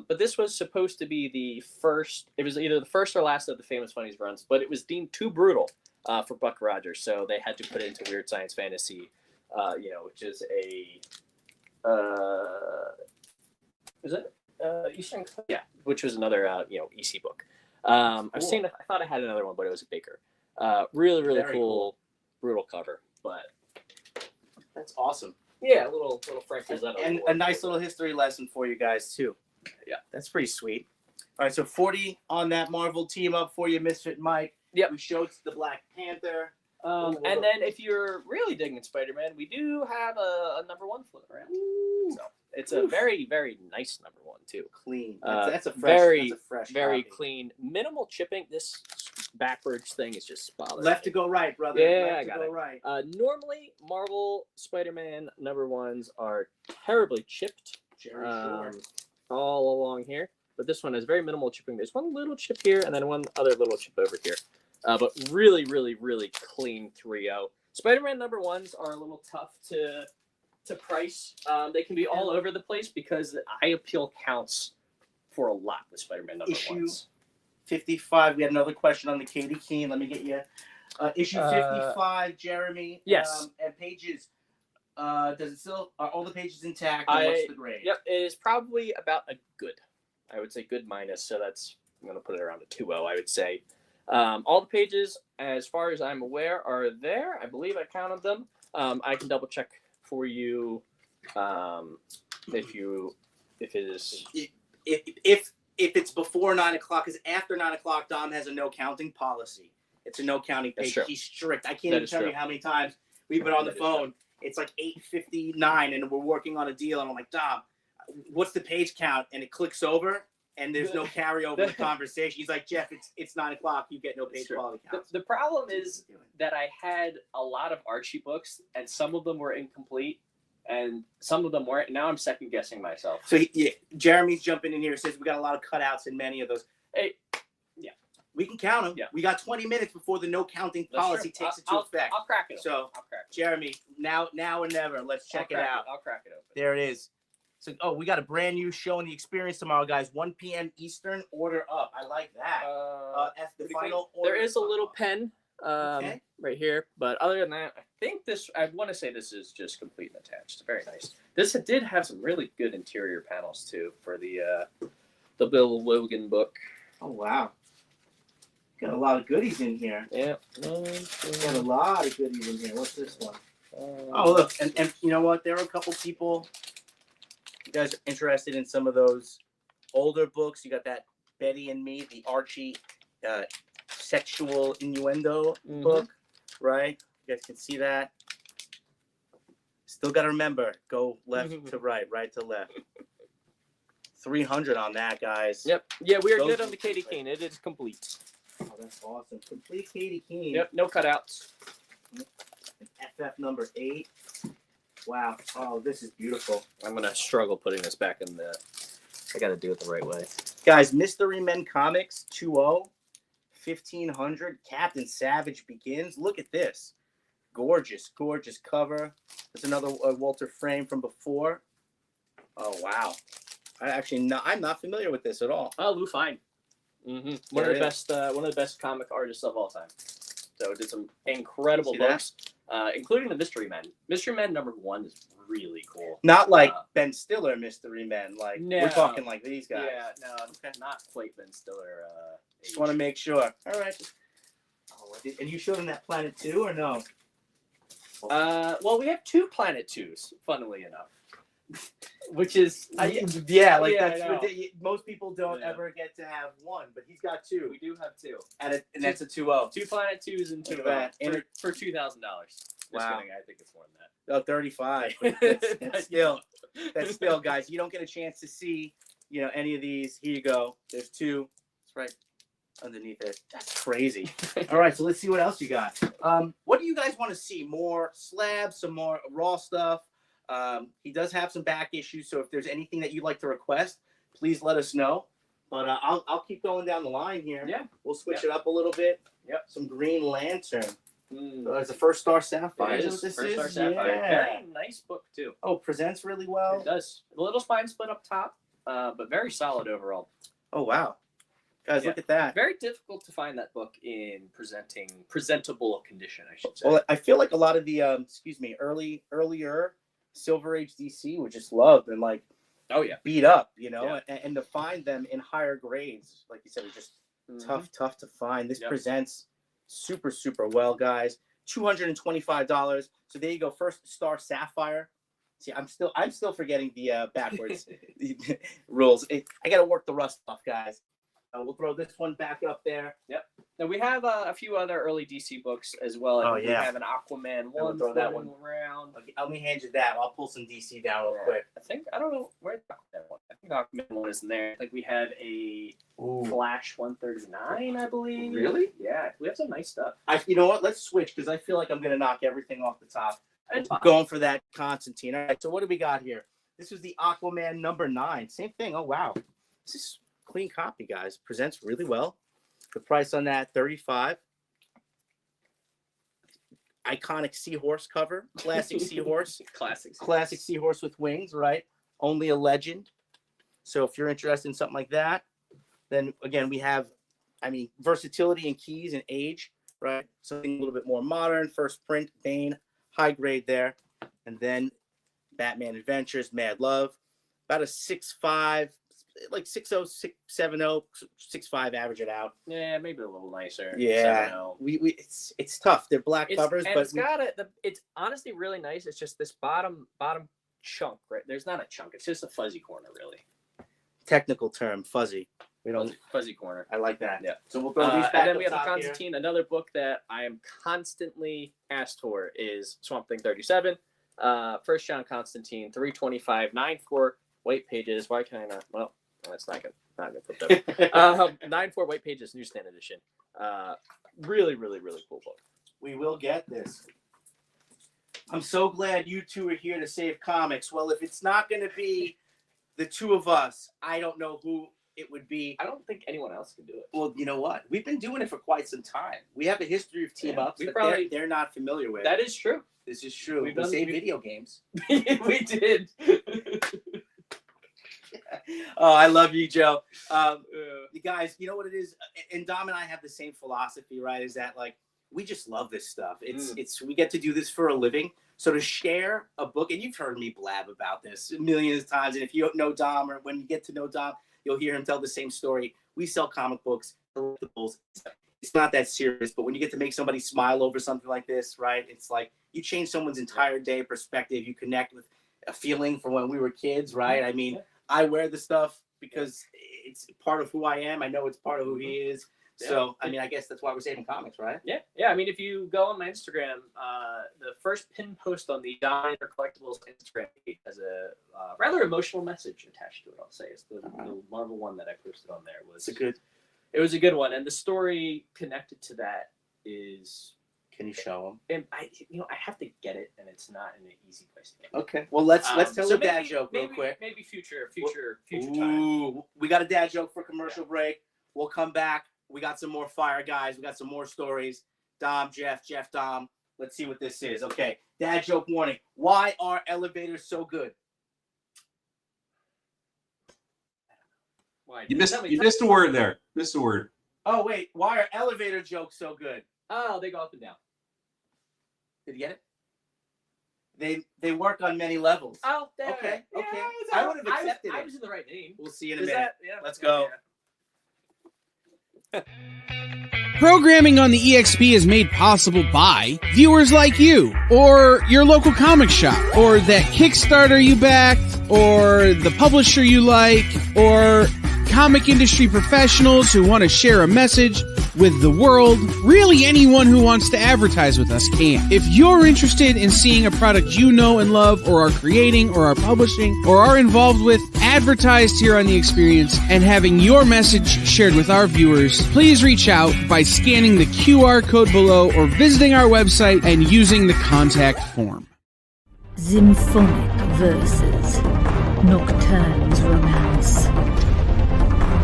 But this was supposed to be the first. It was either the first or last of the Famous Funnies runs, but it was deemed too brutal for Buck Rogers, so they had to put it into Weird Science Fantasy, which is a is it Eastern? Yeah, which was another EC book. Cool. I thought I had another one, but it was a Baker. Really Very cool, brutal cover, but that's awesome. Yeah, a little Frank Frazetta. And a nice little history lesson for you guys too. Yeah, that's pretty sweet. All right, so 40 on that Marvel team up for you, Misfit Mike. Yep. We showed the Black Panther. And then if you're really digging Spider-Man, we do have a number one floating around. So it's a very, very nice number one too. Clean. That's a fresh. Very copy. clean. Minimal chipping. This backwards thing is just bothering Left me. to go right, brother. Yeah, Left I got to it. go right. Normally, Marvel Spider-Man number ones are terribly chipped. Sure. All along here. But this one has very minimal chipping. There's one little chip here and then one other little chip over here. But really, really, really clean 3-0. Spider-Man number ones are a little tough to price. They can be all over the place because the eye appeal counts for a lot with Spider-Man number ones. 55. We had another question on the Katie Keene. Let me get you. Issue 55, Jeremy. Yes. And pages. Does it still? Are all the pages intact? And what's the grade? Yep. It is probably about a good. I would say good minus. So I'm going to put it around a 2-0. I would say. All the pages, as far as I'm aware, are there. I believe I counted them. I can double check for you If it's before 9 o'clock, because after 9 o'clock, Dom has a no counting policy. It's a no counting page. He's strict. I can't even tell you how many times we've been on the phone. It's like 8:59 and we're working on a deal, and I'm like, Dom, what's the page count? And it clicks over. And there's no carryover in the conversation. He's like, Jeff, it's 9 o'clock. You get no page quality counts. The problem is that I had a lot of Archie books, and some of them were incomplete, and some of them weren't. Now I'm second guessing myself. So Jeremy's jumping in here. Says we got a lot of cutouts in many of those. Hey, yeah, we can count them. Yeah, we got 20 minutes before the no counting policy takes into effect. I'll crack it. So, Jeremy, now or never. Let's check it out. I'll crack it open. There it is. So, we got a brand new show in the experience tomorrow, guys. 1 p.m. Eastern. Order up. I like that. The final order. There is a little pen right here, but other than that, I think I want to say this is just complete and attached. Very nice. This did have some really good interior panels too for the Bill Logan book. Oh wow. Got a lot of goodies in here. Yeah. Got a lot of goodies in here. What's this one? Oh look, and you know what? There are a couple people. You guys are interested in some of those older books. You got that Betty and Me, the Archie sexual innuendo book, right? You guys can see that. Still got to remember, go left to right to left. 300 on that, guys. Yep. Yeah, we are good on the Katie Keene. It is complete. Oh, that's awesome. Complete Katie Keene. Yep, no cutouts. FF number 8. Wow. Oh, this is beautiful. I'm going to struggle putting this back in the... I got to do it the right way. Guys, Mystery Men Comics 2.0. 1500. Captain Savage Begins. Look at this. Gorgeous, gorgeous cover. There's another Walter frame from before. Oh, wow. I'm not familiar with this at all. Oh, Lou Fine. One of the best comic artists of all time. So did some incredible books, including the Mystery Men. Mystery Men #1 is really cool. Not like Ben Stiller Mystery Men. Like no, we're talking like these guys. Yeah, no, not quite Ben Stiller. Just want to make sure. All right. And you showed him that Planet 2 or no? Well, we have 2 Planet 2s, funnily enough. Which is that's most people don't ever get to have one, but he's got 2. We do have 2, and that's a 2-0. 2 Planet 2s and 2 for $2,000. Wow, I think it's more than that. Oh, 35. That's still, guys. You don't get a chance to see, any of these. Here you go. There's 2. It's right underneath it. That's crazy. All right, so let's see what else you got. What do you guys want to see? More slabs, some more raw stuff. He does have some back issues, so if there's anything that you'd like to request, please let us know. But I'll keep going down the line here. Yeah, we'll switch it up a little bit. Yep, some Green Lantern. It's a First Star Sapphire. First Star Sapphire. Yeah. Very nice book too. Oh, presents really well. It does. A little spine split up top, but very solid overall. Oh wow, guys, look at that. Very difficult to find that book in presentable condition, I should say. Well, I feel like a lot of the earlier Silver Age DC were just loved and beat up, and to find them in higher grades, like you said, was just tough to find. This presents super, super well, guys. $225. So there you go. First Star Sapphire. See, I'm still forgetting the backwards rules. I got to work the rust off, guys. We'll throw this one back up there. Yep. Now we have a few other early DC books as well. Oh, yeah. We have an Aquaman one. Throw that one around. Okay, let me hand you that. I'll pull some DC down real quick. I don't know where the Aquaman one. I think Aquaman one is in there. I think we have a Flash 139, I believe. Really? Yeah. We have some nice stuff. You know what? Let's switch because I feel like I'm gonna knock everything off the top. Going for that Constantine. All right. So what do we got here? This is the Aquaman #9. Same thing. Oh wow. This is clean copy, guys. Presents really well. The price on that, $35. Iconic seahorse cover. Classic seahorse. Classic seahorse with wings, right? Only a legend. So if you're interested in something like that, then again, we have, versatility and keys and age, right? Something a little bit more modern. First print, Bane, high grade there. And then Batman Adventures, Mad Love. About a 6.5. Like 6.0, 6.70, 6.5, average it out. Yeah, maybe a little nicer. Yeah, 7.0. It's tough. They're black covers, but it's honestly really nice. It's just this bottom chunk, right? There's not a chunk. It's just a fuzzy corner, really. Technical term, fuzzy. We don't fuzzy corner. I like that. Yeah. So we'll throw these back. And then we have the Constantine. Here. Another book that I am constantly asked for is Swamp Thing 37. First John Constantine, 325, 9.4 white pages. Why can I not? Well. That's not gonna put that. 9.4 white pages, newsstand edition. Really, really, really cool book. We will get this. I'm so glad you two are here to save comics. Well, if it's not going to be the two of us, I don't know who it would be. I don't think anyone else can do it. Well, you know what? We've been doing it for quite some time. We have a history of team ups that they're not familiar with. That is true. This is true. We save video games. We did. Oh, I love you, Joe. You guys, you know what it is? And Dom and I have the same philosophy, right? Is that we just love this stuff. It's we get to do this for a living. So to share a book, and you've heard me blab about this millions of times. And if you don't know Dom, or when you get to know Dom, you'll hear him tell the same story. We sell comic books, collectibles. It's not that serious, but when you get to make somebody smile over something like this, right? It's like you change someone's entire day perspective. You connect with a feeling from when we were kids, right? I wear the stuff because it's part of who I am. I know it's part of who he is. So, I guess that's why we're saving comics, right? Yeah. Yeah. If you go on my Instagram, the first pin post on the Diner Collectibles Instagram page has a rather emotional message attached to it, I'll say. It's the Marvel one that I posted on there. It was a good one. And the story connected to that is... Can you show them? I have to get it, and it's not in an easy place to get. Okay. Well, let's tell a dad joke real quick. Maybe future time. We got a dad joke for commercial break. We'll come back We got some more fire, guys. We got some more stories. Dom, Jeff, Dom. Let's see what this is. Okay. Dad joke warning. Why are elevators so good? Why? You missed a word there. Missed a word. Oh, wait. Why are elevator jokes so good? Oh, they go up and down. Did you get it? They work on many levels. Oh, okay. Yeah, Okay. I would have accepted I it. was in the right name. We'll see you in a Is minute. that- Let's go. Programming on the EXP is made possible by viewers like you, or your local comic shop, or that Kickstarter you backed, or the publisher you like, or comic industry professionals who want to share a message with the world. Really, anyone who wants to advertise with us can. If you're interested in seeing a product you know and love, or are creating, or are publishing, or are involved with, advertised here on The Experience, and having your message shared with our viewers, please reach out by scanning the QR code below or visiting our website and using the contact form. Symphonic verses, Nocturne's romance.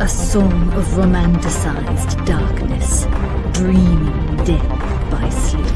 A song of romanticized darkness, dreaming death by sleep.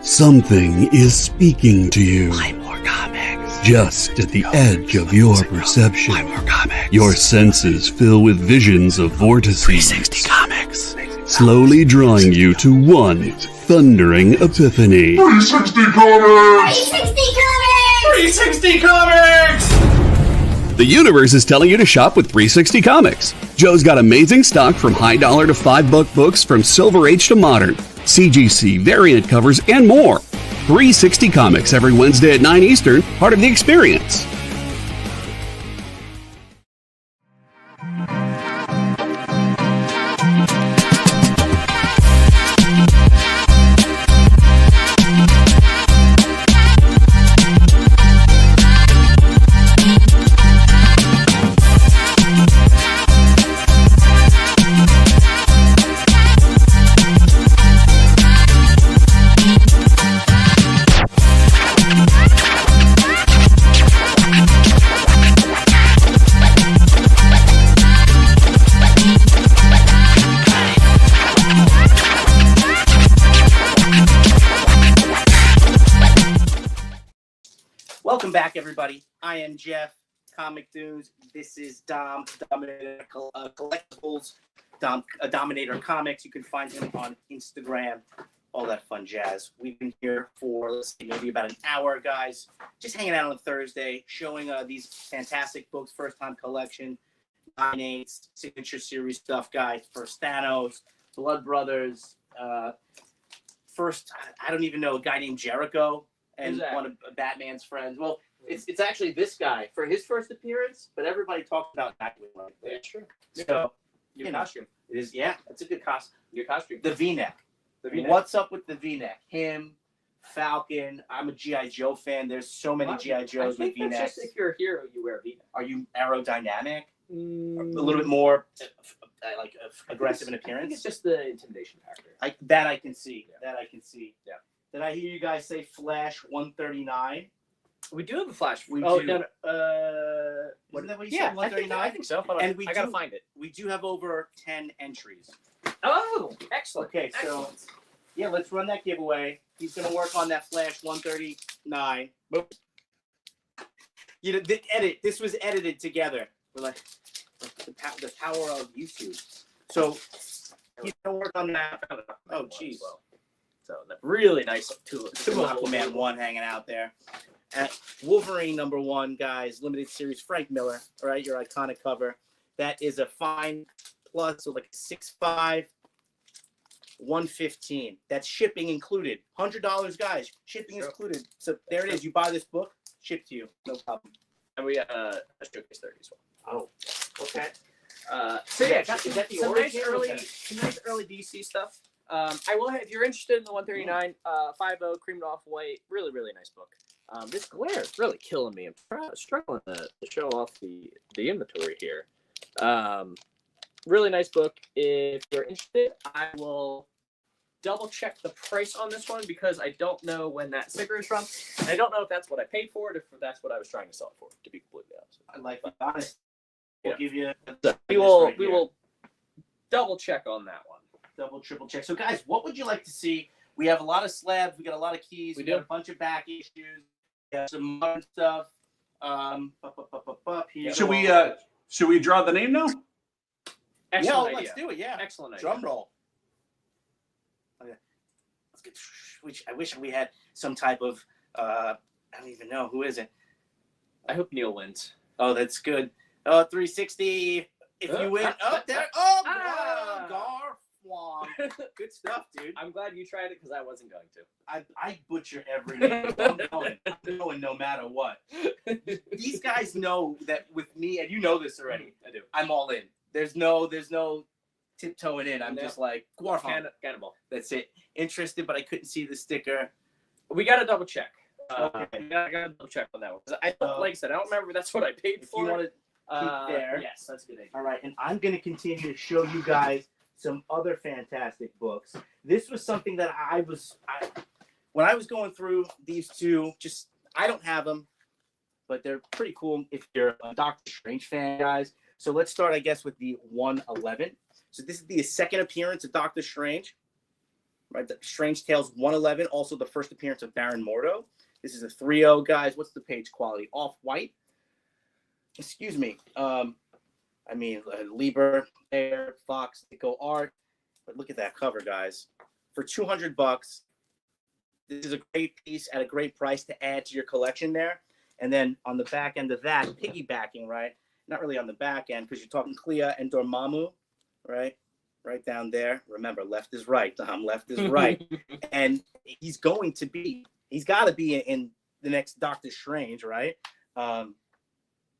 Something is speaking to you. Buy more comics. Just at the edge of your perception. Buy more comics. Your senses fill with visions of vortices. 360 Comics. Slowly drawing you to one thundering epiphany. 360 Comics! 360 Comics! 360 Comics! The universe is telling you to shop with 360 Comics. Joe's got amazing stock from high dollar to $5 books from Silver Age to modern, CGC, variant covers, and more. 360 Comics every Wednesday at 9 Eastern, part of The Experience. Welcome back, everybody. I am Jeff, Comic Dudes. This is Dom, Dominator Collectibles, Dominator Comics. You can find him on Instagram, all that fun jazz. We've been here for, let's see, maybe about an hour, guys. Just hanging out on a Thursday, showing these fantastic books, first-time collection, Dominates, Signature Series stuff, guys. First Thanos, Blood Brothers, first, I don't even know, a guy named Jericho. And one of Batman's friends. Well, it's actually this guy for his first appearance, but everybody talks about Nightwing like that. Yeah, sure. So Your costume. It is, yeah, it's a good costume. Your costume. The V-neck. The V-neck. What's up with the V-neck? Him, Falcon. I'm a G.I. Joe fan. There's so many G.I. Joes with V-necks. That's just if you're a hero, you wear a V-neck. Are you aerodynamic? A little bit more aggressive in appearance? I think it's just the intimidation factor. That I can see. Yeah. That I can see. Yeah. Did I hear you guys say Flash 139? We do have a Flash. We do. Isn't that what you said? 139? I think so. Hold on. And I gotta find it. We do have over 10 entries. Oh, excellent. Okay, so excellent. Yeah, let's run that giveaway. He's gonna work on that Flash 139. Boop. You know, this was edited together. We're like the power of YouTube. So he's gonna work on that. Oh, jeez. So really nice two Aquaman 1 hanging out there. Wolverine #1, guys, limited series, Frank Miller, all right, your iconic cover. That is a fine plus, so like a 6.5. $115. That's shipping included. $100, guys. Shipping is included. So there it is. You buy this book, shipped to you. No problem. And we got a Showcase 30 as well. Oh, okay. So yeah, got is that the some origin? nice early DC stuff. I will have, if you're interested in the 139 5.0 creamed off white, really nice book. This glare is really killing me. I'm struggling to show off the inventory here. Really nice book. If you're interested, I will double check the price on this one because I don't know when that sticker is from. And I don't know if that's what I paid for it, if that's what I was trying to sell it for, to be completely honest. I like the honest. We'll give you. So we will double check on that one. Double, triple check. So, guys, what would you like to see? We have a lot of slabs. We got a lot of keys. We got a bunch of back issues. We have some modern stuff. Here. Should we draw the name now? Excellent idea. Let's do it. Yeah. Excellent idea. Drum roll. Okay. Let's get. I wish we had some type of. I don't even know who is it. I hope Neil wins. Oh, that's good. 360. If you win, there. Garfwong. Good stuff, dude. I'm glad you tried it because I wasn't going to. I butcher every name. I'm going no matter what. These guys know that with me, and you know this already. I do. I'm all in. There's no tiptoeing in. I'm just like Garfwong. Cannibal. That's it. Interested, but I couldn't see the sticker. We got to double check. Okay. We gotta double check on that one. I like I said, I don't remember that's what I paid for. If you want to keep there. Yes, that's a good idea. All right, and I'm going to continue to show you guys some other fantastic books. This was something that when I was going through these two, I don't have them, but they're pretty cool if you're a Doctor Strange fan, guys. So let's start, I guess, with the 111. So this is the second appearance of Doctor Strange, right? The Strange Tales 111, also the first appearance of Baron Mordo. This is a 3.0, guys. What's the page quality? Off-white. Excuse me. Lieber, Air, Fox, Nico Art. But look at that cover, guys. For $200, this is a great piece at a great price to add to your collection there. And then on the back end of that, piggybacking, right? Not really on the back end because you're talking Clea and Dormammu, right? Right down there. Remember, left is right. Left is right. And he's got to be in the next Doctor Strange, right?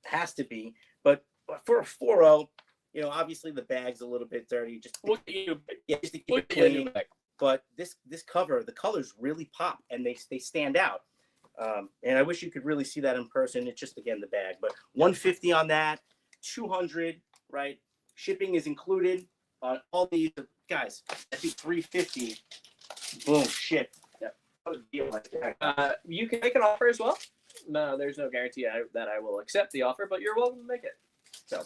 Has to be. But for a 4.0, obviously the bag's a little bit dirty. Just to keep it clean. But this cover, the colors really pop and they stand out. And I wish you could really see that in person. It's just, again, the bag. But $150 on that, $200, right? Shipping is included on all these. Guys, that'd be $350. Boom, shit. You can make an offer as well. No, there's no guarantee that I will accept the offer, but you're welcome to make it. So,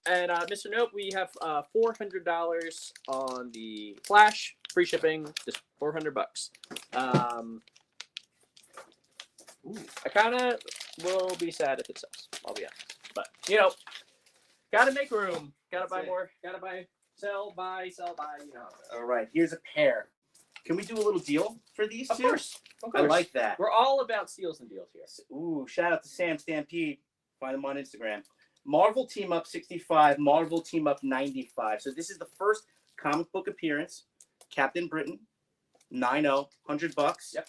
and Mr. Nope, we have $400 on the Flash, free shipping, just $400. I kind of will be sad if it sells. I'll be honest, but gotta make room. Gotta buy more. Gotta buy, sell, buy. All right, here's a pair. Can we do a little deal for these two? Of course. I like that. We're all about steals and deals here. Ooh, shout out to Sam Stampede. Find him on Instagram. Marvel Team Up 65, Marvel Team Up 95. So this is the first comic book appearance. Captain Britain, 9.0, $100. Yep.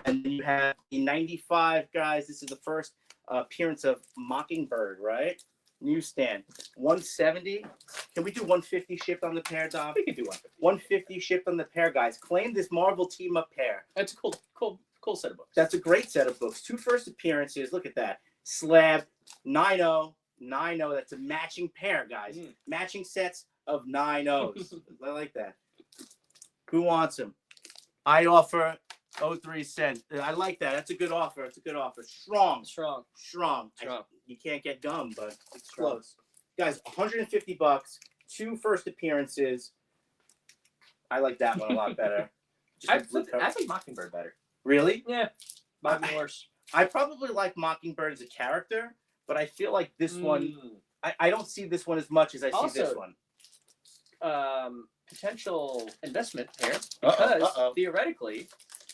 And then you have the 95, guys. This is the first appearance of Mockingbird, right? Newsstand, 170. Can we do 150 shipped on the pair, Dom? We can do 150. 150 shipped on the pair, guys. Claim this Marvel Team Up pair. That's a cool set of books. That's a great set of books. Two first appearances. Look at that. Slab, 9.0, 9.0. That's a matching pair, guys. Matching sets of 9.0s. I like that. Who wants them? I offer 03 cents. I like that. That's a good offer. It's a good offer. Strong. You can't get gum, but it's close. Guys, $150. Two first appearances. I like that one a lot better. I think Mockingbird better. Really? Yeah. Bobby Morse. I probably like Mockingbird as a character, but I feel like this one, I don't see this one as much as I see this one. Potential investment here because theoretically,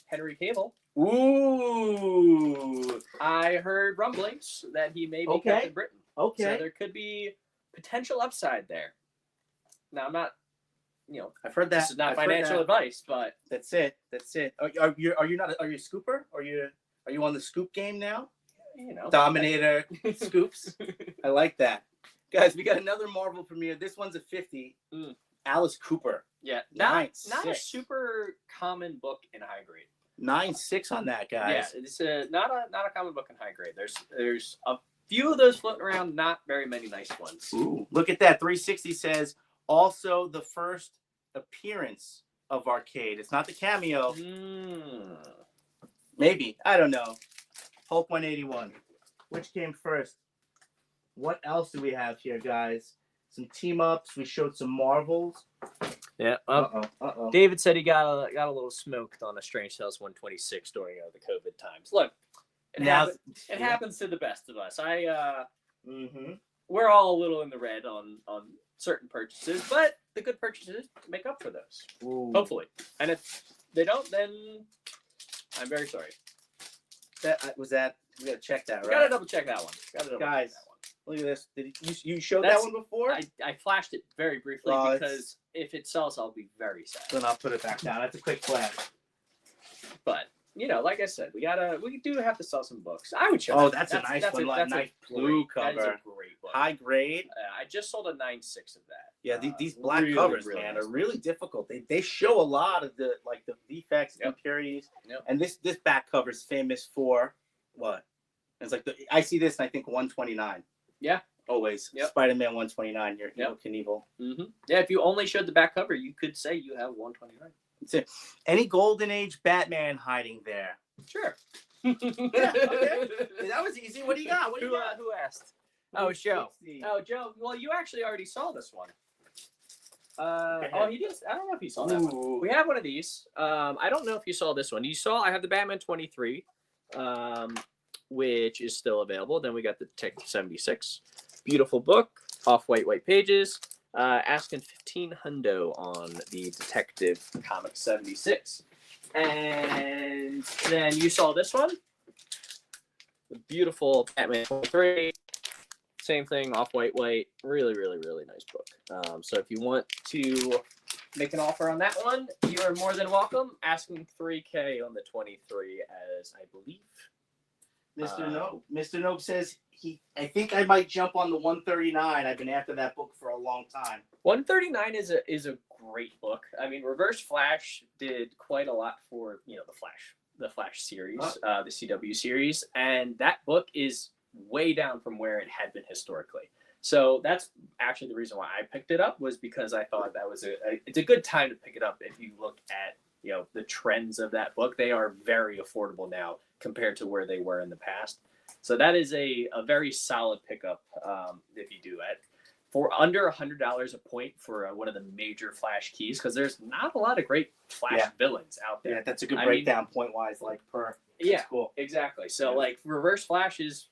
Henry Cavill. Ooh. I heard rumblings that he may be Captain Britain. Okay. So there could be potential upside there. Now I'm not, I've heard that. this is not I've heard financial that. advice, but That's it. Are you not? Are you a scooper? Are you on the scoop game now? Dominator scoops. I like that, guys. We got another Marvel premiere. This one's a 50. Alice Cooper. Yeah, not a 9.6. super common book in high grade. 9.6 on that, guys. Yeah, it's not a common book in high grade. There's a few of those floating around, not very many nice ones. Ooh, look at that. 360 says also the first appearance of Arcade. It's not the cameo. Maybe. I don't know. Hulk 181. Which came first? What else do we have here, guys? Some team ups. We showed some Marvels. Yeah. Uh-oh. David said he got a little smoked on a Strange Tales 126 during the COVID times. Look, it happens to the best of us. We're all a little in the red on certain purchases, but the good purchases make up for those. Ooh. Hopefully. And if they don't, then I'm very sorry. That we gotta check that, right? Gotta double check that one. Guys, look at this. You showed that one before? I flashed it very briefly because if it sells, I'll be very sad. Then I'll put it back down. That's a quick flash. But like I said, we do have to sell some books. I would show. Oh, that's a nice one. That's nice blue cover. That is a great book. High grade. I just sold a 9.6 of that. Yeah, these black covers, really man, are really difficult. They show a lot of the defects, impurities. Yep. And this back cover is famous for what? It's like I see this and I think 129. Yeah. Always. Yep. Spider-Man 129. You're Knievel. Mm-hmm. Yeah, if you only showed the back cover, you could say you have 129. That's it. Any Golden Age Batman hiding there? Sure. Yeah, okay. That was easy. What do you got? Who asked? Oh, Joe. Oh, Joe. Well, you actually already saw this one. He did. I don't know if you saw that one. We have one of these. I don't know if you saw this one. I have the Batman 23, which is still available. Then we got the Detective 76. Beautiful book. White pages. Asking $1,500 on the Detective Comic 76. And then you saw this one. The beautiful Batman 23. Same thing, white. Really, really, really nice book. So if you want to make an offer on that one, you are more than welcome. Asking $3,000 on the 23, as I believe. Mr. Nope says I think I might jump on the 139. I've been after that book for a long time. 139 is a great book. I mean, Reverse Flash did quite a lot for the Flash series, the CW series, and that book is way down from where it had been historically. So that's actually the reason why I picked it up, was because I thought that was it's a good time to pick it up. If you look at the trends of that book, they are very affordable now compared to where they were in the past. So that is a very solid pickup if you do it for under $100 a point for one of the major Flash keys, because there's not a lot of great Flash villains out there. Yeah, that's a good breakdown point wise, per. Yeah, cool. Exactly. So Reverse Flash is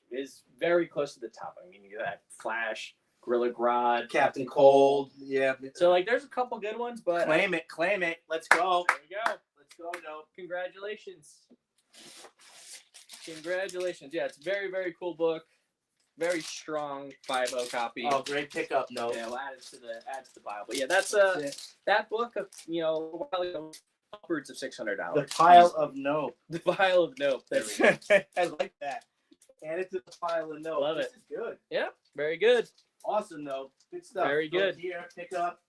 very close to the top. I mean, you got Flash, Gorilla Grodd, Captain Cold. Yeah. So there's a couple good ones, but claim it. Let's go. There we go. Let's go. No. Congratulations. Yeah, it's a very, very cool book. Very strong 5.0 copy. Oh, great pickup. No. Yeah, we'll add it to the pile. But yeah, that's that book of a while ago, upwards of $600. The pile of nope. The pile of nope. There we go. I like that. Add it to the pile of nope. Love this it. Is good. Yeah, very good. Awesome though. Good stuff. Very good. Here, pick up.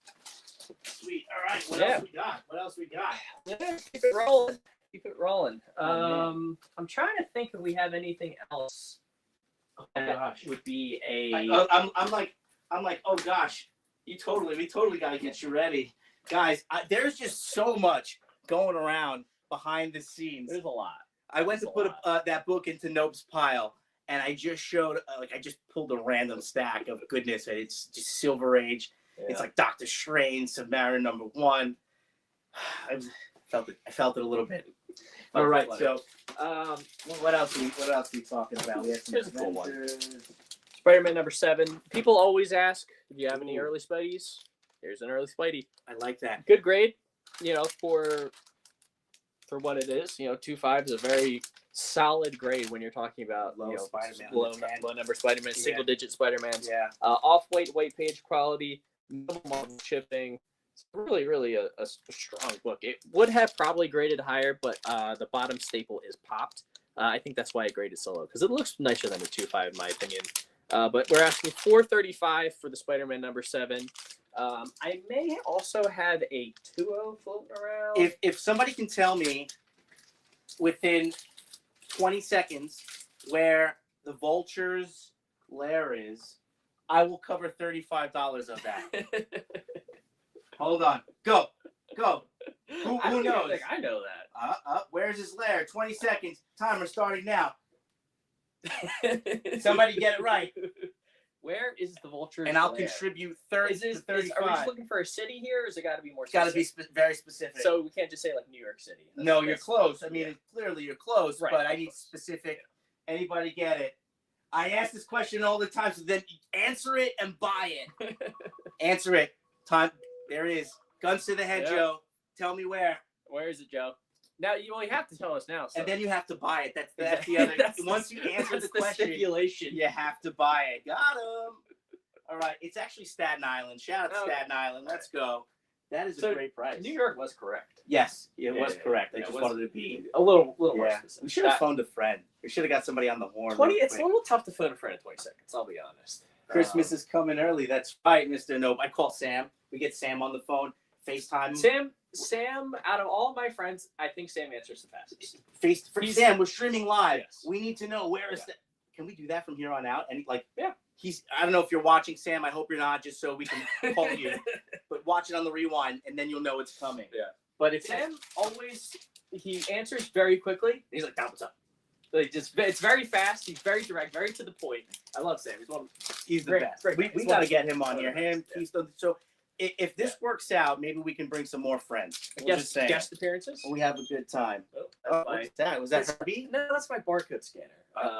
Sweet. All right. What else we got? Yeah, keep it rolling. I'm trying to think if we have anything else. Would be I'm like, oh gosh, we totally got to get you ready, guys. There's just so much going around behind the scenes. There's a lot. I went to put that book into Nope's pile, and I just showed I just pulled a random stack of goodness. It's just Silver Age. Yeah. It's like Doctor Strange, Submariner #1. I felt it a little bit. All right, so what else are we talking about? We have some cool one. Spider-Man #7. People always ask, do you have any early Spideys? Here's an early Spidey. I like that. Good grade, for what it is. 2.5 is a very solid grade when you're talking about low Spider-Man, low number Spider-Man, single-digit Spider-Man. Yeah. Off-white page quality. minimal shipping. It's really a strong book. It would have probably graded higher, but the bottom staple is popped. I think that's why I graded so low, because it looks nicer than a 2.5 in my opinion. But we're asking $4.35 for the Spider-Man number 7. I may also have a 2.0 floating around. If somebody can tell me within 20 seconds where the Vulture's lair is, I will cover $35 of that. Hold on. Go. Who knows? Think I know that. Where's his lair? 20 seconds. Timer starting now. Somebody get it right. Where is the Vulture? And I'll contribute 30 to 35. Are we just looking for a city here, or is it got to be more It's got to be very specific. So we can't just say like New York City. No, you're close. I mean, clearly you're close, Right, but I need specific. Anybody get it? I ask this question all the time, so then answer it and buy it. Answer it. Time. There it is. Guns to the head, Yeah. Joe. Tell me where. Where is it, Joe? Now you only have to tell us now. So. And then you have to buy it. That's the other. Once you answer the question, stipulation. you have to buy it. Got him. All right. It's actually Staten Island. Shout out to Staten Island. Let's go. That is a great price. New York was correct. Yes, it was correct. I just wanted to be a little more specific. We should have phoned a friend. We should have got somebody on the horn. 20. It's a little tough to phone a friend in 20 seconds. I'll be honest. Christmas is coming early. That's right, Mr. Nope. I call Sam. We get Sam on the phone. FaceTime. Sam, out of all my friends, I think Sam answers the fastest. Sam, we're streaming live. Yes. We need to know where is that. Can we do that from here on out? And yeah. I don't know if you're watching, Sam. I hope you're not, just so we can call you. But watch it on the rewind, and then you'll know it's coming. Yeah. But if Sam he answers very quickly. He's like, "What's up?" Like it's very fast. He's very direct, very to the point. I love Sam. He's the best. We got to get him on here. Keystone. So if this works out, maybe we can bring some more friends. Guest appearances. We have a good time. What's that? Was that Herbie? No, that's my barcode scanner.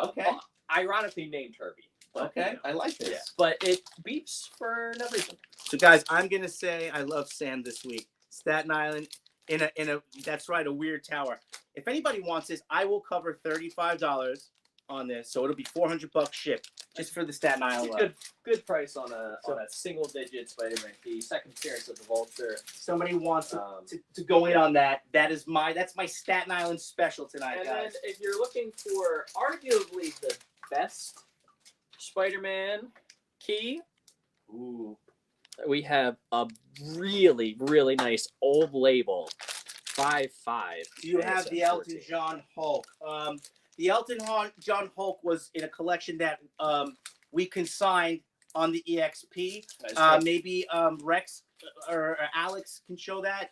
Okay. Ironically named Herbie. But, okay, I like this. Yeah. But it beeps for no reason. So guys, I'm gonna say I love Sam this week. Staten Island in a that's right, a weird tower. If anybody wants this, I will cover $35 on this, so it'll be $400 shipped just for the Staten Island. Good price on a single digit Spider-Man key. Second appearance of the Vulture. Somebody wants to go in on that. That's my Staten Island special tonight, and guys. Then if you're looking for arguably the best Spider-Man key, we have a really nice old label 5.5. Do you have the Elton John Hulk? The Elton John Hulk was in a collection that we consigned on the EXP. Maybe Rex or Alex can show that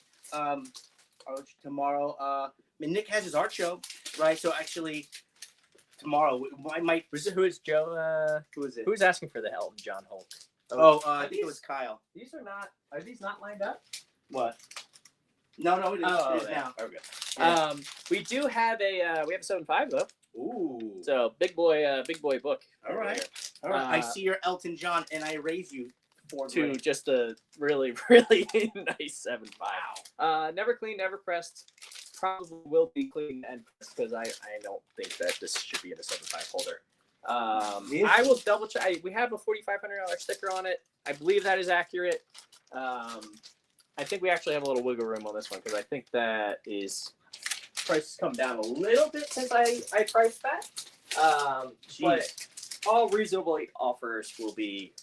tomorrow. I mean, Nick has his art show, right? So actually, tomorrow I might. Who is Joe? Who is it? Who's asking for the Elton John Hulk? I think it was Kyle. These are not. Are these not lined up? What? No, it is. It is now. Okay. Yeah. We do have a 7.5 though. Ooh. So big boy book. All right. I see your Elton John, and I raise you to just a really nice 7.5. Wow. Never cleaned, never pressed. Probably will be cleaned and pressed because I don't think that this should be in a 7.5 holder. I will double check. We have a $4,500 sticker on it. I believe that is accurate. I think we actually have a little wiggle room on this one because I think that price has come down a little bit since I priced that. But all reasonable offers will be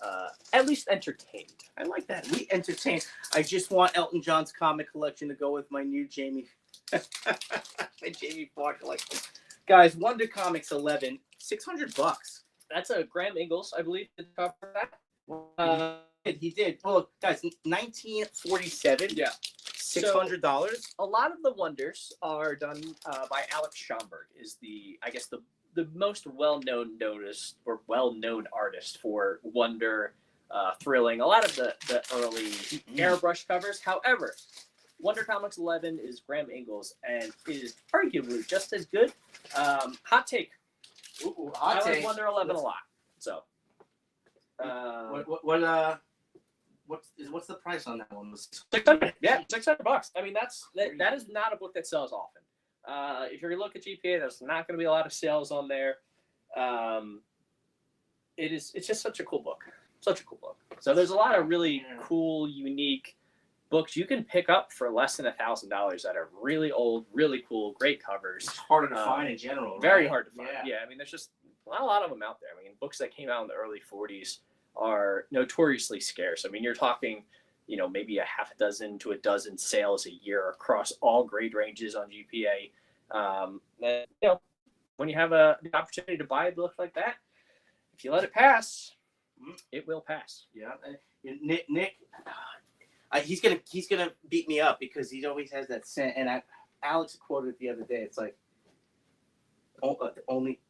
at least entertained. I like that. We entertain. I just want Elton John's comic collection to go with my new Jamie Farr collection. Guys, Wonder Comics 11, $600. That's a Graham Ingalls, I believe, did cover that. He did. Well, guys, 1947. Yeah. $600. A lot of the Wonders are done by Alex Schomburg. Is the most well-known artist for Wonder, Thrilling. A lot of the early airbrush covers. However, Wonder Comics 11 is Graham Ingalls and is arguably just as good. Hot take. I like Wonder 11 a lot. So. What's the price on that one? $600. Yeah, $600. I mean, that is not a book that sells often. If you're looking at GPA, there's not going to be a lot of sales on there. It's just such a cool book. Such a cool book. So there's a lot of really cool, unique books you can pick up for less than $1,000 that are really old, really cool, great covers. It's harder to find in general. Very right? hard to find. Yeah, I mean, there's just not a lot of them out there. I mean, books that came out in the early 40s are notoriously scarce. I mean, you're talking, maybe a half a dozen to a dozen sales a year across all grade ranges on GPA. When you have the opportunity to buy a book like that, if you let it pass, it will pass. Yeah, Nick, he's gonna beat me up because he always has that scent. And Alex quoted it the other day. It's like the only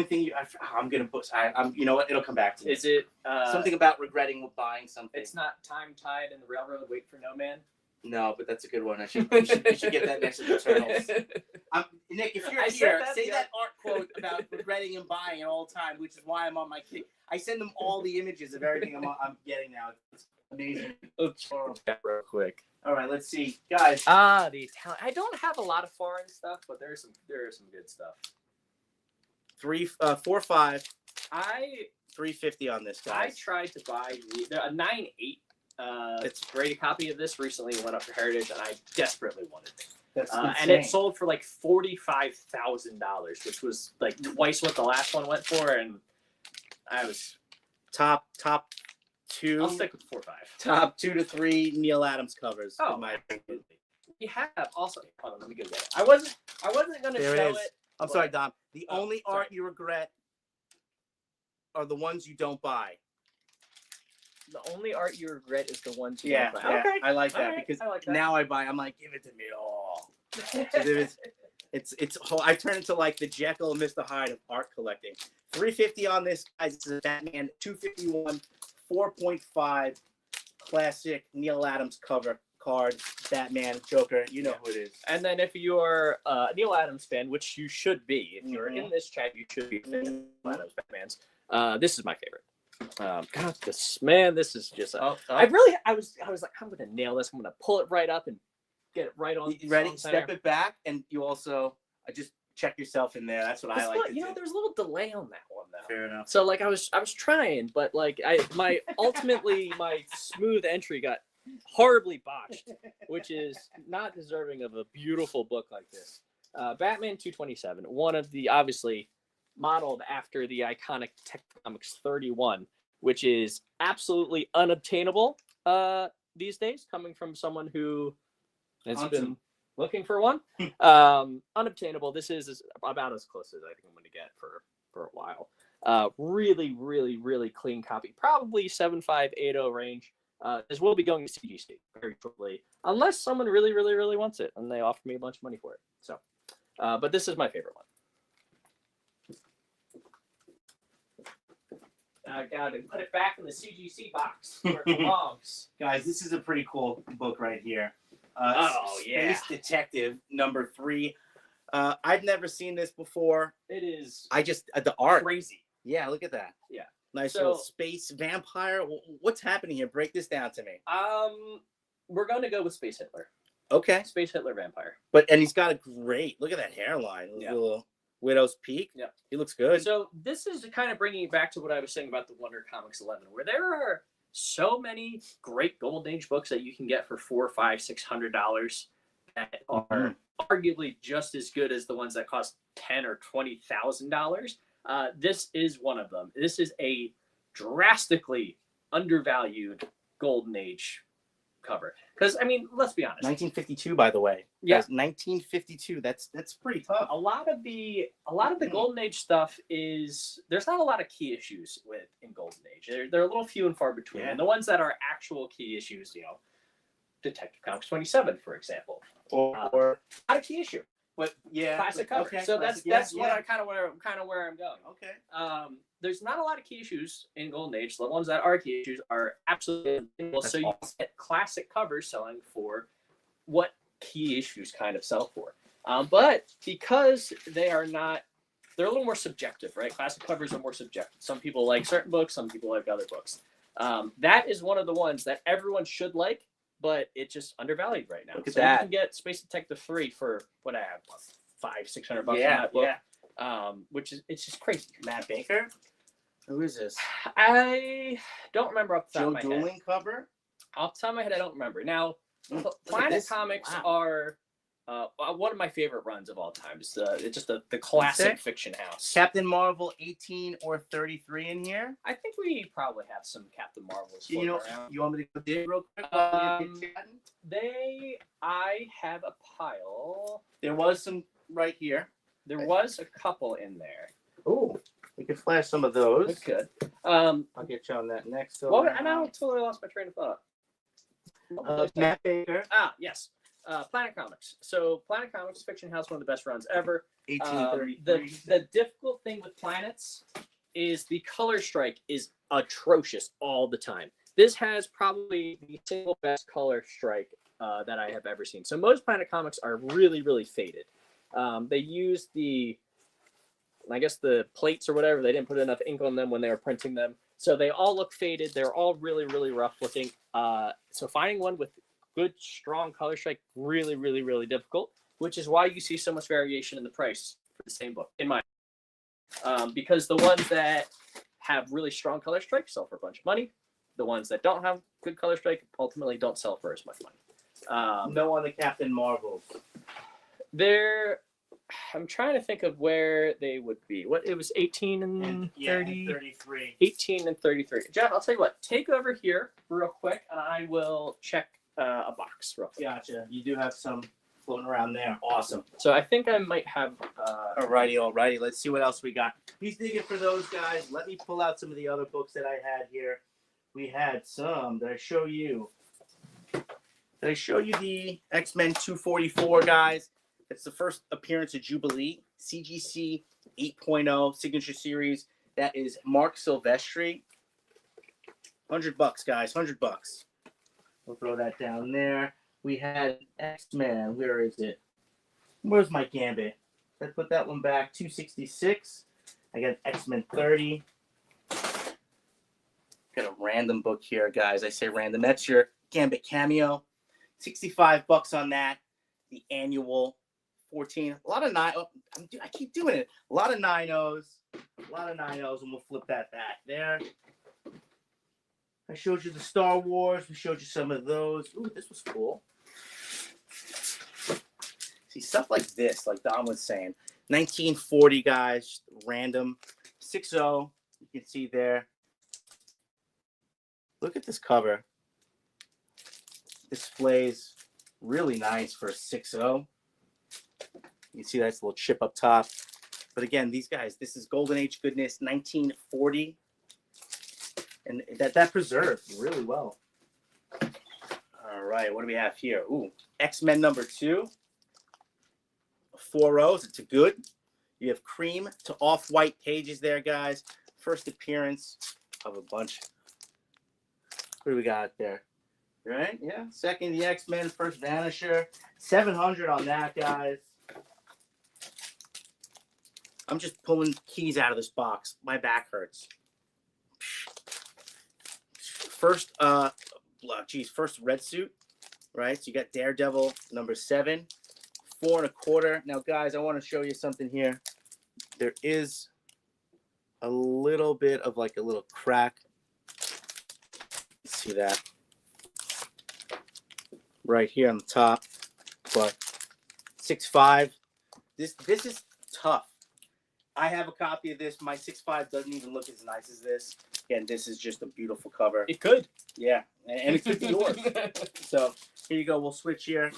thing I'm gonna put. You know what? It'll come back to me. Is it something about regretting buying something? It's not time tied in the railroad. Wait for no man. No, but that's a good one. You should get that next to the Eternals. Nick, if you're here, say that art quote about regretting and buying at all time, which is why I'm on my kick. I send them all the images of everything I'm getting now. It's amazing. Let's check that real quick. All right, let's see, guys. The Italian. I don't have a lot of foreign stuff, but there is some good stuff. 4.5. I 350 on this, guys. I tried to buy a 9.8. It's a great copy of this recently went up for Heritage, and I desperately wanted it. That's and it sold for like $45,000, which was like twice what the last one went for, and I was top 2. I'll stick with 4.5. Top 2 to 3 Neil Adams covers. Oh, in my opinion. We have also. Hold on, let me go get it. I wasn't going to show it. I'm sorry, Dom. The only art you regret are the ones you don't buy. The only art you regret is the ones you don't buy. Yeah, Okay. I like that because like that. now I buy. I'm like, give it to me all. It's I turn into like the Jekyll and Mr. Hyde of art collecting. 350 on this, guys. This is Batman 251, 4.5, classic Neil Adams cover card. Batman, Joker. You know who it is. And then if you're a Neil Adams fan, which you should be, if you're in this chat, you should be a fan of Neil Adams Batmans. This is my favorite. God, this is just. I was like, I'm gonna nail this. I'm gonna pull it right up and get it right on. You ready? Step it back, and you also just check yourself in there. That's what I like. There's a little delay on that one though. Fair enough. So like I was trying, but like my smooth entry got horribly botched, which is not deserving of a beautiful book like this. Batman 227, one of the obviously modeled after the iconic Tech Comics 31, which is absolutely unobtainable these days, coming from someone who has been looking for one. Unobtainable. This is about as close as I think I'm going to get for a while. Really, really, really clean copy. Probably 7580 range. This will be going to CGC very shortly, unless someone really, really, really wants it and they offer me a bunch of money for it. So, but this is my favorite one. Gotta put it back in the CGC box where it belongs. Guys, this is a pretty cool book right here. Space Detective #3. I've never seen this before. It is. The art crazy. Yeah, look at that. Yeah. Nice little space vampire. What's happening here? Break this down to me. We're going to go with Space Hitler. Okay. Space Hitler vampire. And he's got a great look at that hairline. Yeah. Little Widow's Peak. Yeah. He looks good. So this is kind of bringing it back to what I was saying about the Wonder Comics 11, where there are so many great Golden Age books that you can get for $400, $500, $600 that are arguably just as good as the ones that cost $10,000 or $20,000. This is one of them. This is a drastically undervalued Golden Age cover. Because I mean, let's be honest. 1952, by the way. Yeah, 1952. That's pretty tough. A lot of the Golden Age stuff is there's not a lot of key issues in Golden Age. They're a little few and far between. And the ones that are actual key issues, Detective Comics 27, for example, or not a key issue. But yeah, classic cover. Okay, so classic, that's what I kind of where I'm going. Okay. There's not a lot of key issues in Golden Age. The ones that are key issues are absolutely so you get classic covers selling for what key issues kind of sell for. But because they're a little more subjective, right? Classic covers are more subjective. Some people like certain books, some people like other books. That is one of the ones that everyone should like, but it's just undervalued right now. Look at so that. You can get Space Detective 3 for what I have, $500-$600 on that book. Which is it's just crazy. Matt Baker. Who is this? I don't remember off the top Joe of my head. Dueling cover? Off the top of my head, I don't remember. Now, Look at Planet this. Comics Wow. are one of my favorite runs of all time. It's just the classic Okay. fiction house. Captain Marvel 18 or 33 in here. I think we probably have some Captain Marvels You floating know, around. you want me to go dig real quick? I have a pile. There was some right here. There was a couple in there. Oh, we could flash some of those. We could. I'll get you on that next. Well, I now totally lost my train of thought. Matt Baker. Yes. Planet Comics. So Planet Comics, fiction house, one of the best runs ever. 1833. The difficult thing with Planets is the color strike is atrocious all the time. This has probably the single best color strike that I have ever seen. So most Planet Comics are really, really faded. They use the plates or whatever. They didn't put enough ink on them when they were printing them. So they all look faded. They're all really, really rough looking. So finding one with good, strong color strike, really, really, really difficult, which is why you see so much variation in the price for the same book, in my because the ones that have really strong color strike sell for a bunch of money. The ones that don't have good color strike ultimately don't sell for as much money. No on the Captain Marvels. I'm trying to think of where they would be. What it was 18 and 30? And 33. 18 and 33. Jeff, I'll tell you what. Take over here real quick, and I will check a box real quick. Gotcha. You do have some floating around there. Awesome. So I think I might have. Alrighty. Let's see what else we got. He's digging for those guys. Let me pull out some of the other books that I had here. We had some. Did I show you? Did I show you the X-Men 244 guys? It's the first appearance of Jubilee, CGC 8.0 signature series. That is Mark Silvestri. $100, guys. $100. We'll throw that down there. We had X-Men. Where is it? Where's my Gambit? I put that one back. 266. I got X-Men 30. Got a random book here, guys. I say random. That's your Gambit cameo. $65 on that. The annual 14. A lot of nine. Oh, I keep doing it. A lot of 9-0s. And we'll flip that back there. I showed you the Star Wars. We showed you some of those. Ooh, this was cool. See, stuff like this, like Don was saying. 1940, guys. Random. 6-0. You can see there. Look at this cover. Displays really nice for a 6-0. You can see that's a little chip up top. But again, these guys, this is Golden Age goodness, 1940. And that preserved really well. All right, what do we have here? Ooh, X-Men number 2. 4 rows. It's a good. You have cream to off-white pages there, guys. First appearance of a bunch. What do we got there? Right? Yeah. Second, the X-Men. First, Vanisher. 700 on that, guys. I'm just pulling keys out of this box. My back hurts. First, first red suit, right? So you got Daredevil number 7, 4 1/4. Now, guys, I want to show you something here. There is a little bit of like a little crack. See that right here on the top, but 6.5. This is tough. I have a copy of this. My 6.5 doesn't even look as nice as this. Again, this is just a beautiful cover. It could. Yeah, and it could be yours. So here you go. We'll switch here.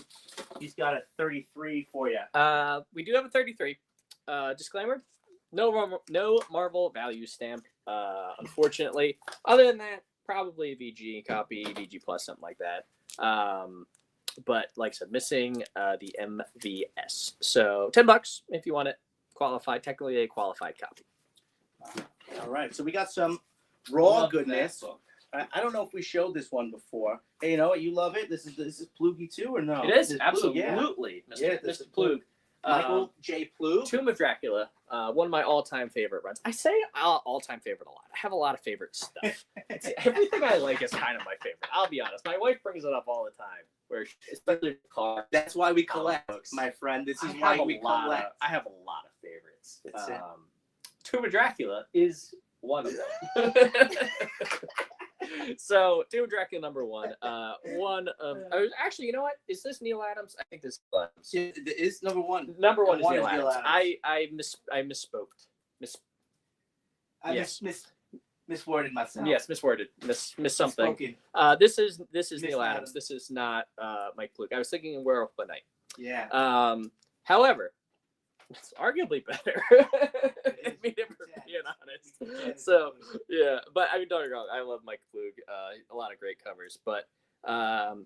He's got a 33 for you. We do have a 33. Disclaimer: no Marvel value stamp. Unfortunately, other than that, probably a VG copy, VG plus, something like that. But like I said, missing the MVS. So $10 if you want it. Qualified, technically a qualified copy. All right, so we got some raw goodness. I don't know if we showed this one before. Hey, you know what? You love it. This is Plugy too, or no? It is Plug, absolutely, yeah. Mr. Plug. Michael J. Plug. Tomb of Dracula, one of my all-time favorite runs. I say all-time favorite a lot. I have a lot of favorite stuff. Everything I like is kind of my favorite. I'll be honest. My wife brings it up all the time. Especially car. That's why we collect, my friend. This is why we collect. I have a lot of favorites. Tomb of Dracula is One of them. So, Tomb of Dracula number 1. One of actually, you know what? Is this Neil Adams? I think this is Neil Adams. Yeah, it is number 1. Number 1 is One Neil is Neil Adams. Adams. I misspoke. Misworded myself. Yes, misworded. Miss something. Misspoken. This is Neil Adams. Adams. This is not Mike Fluke. I was thinking in Werewolf by Night. Yeah. However, it's arguably better. I mean, if we're being honest. So yeah, but I mean, don't get me wrong. I love Mike Fluke. A lot of great covers, but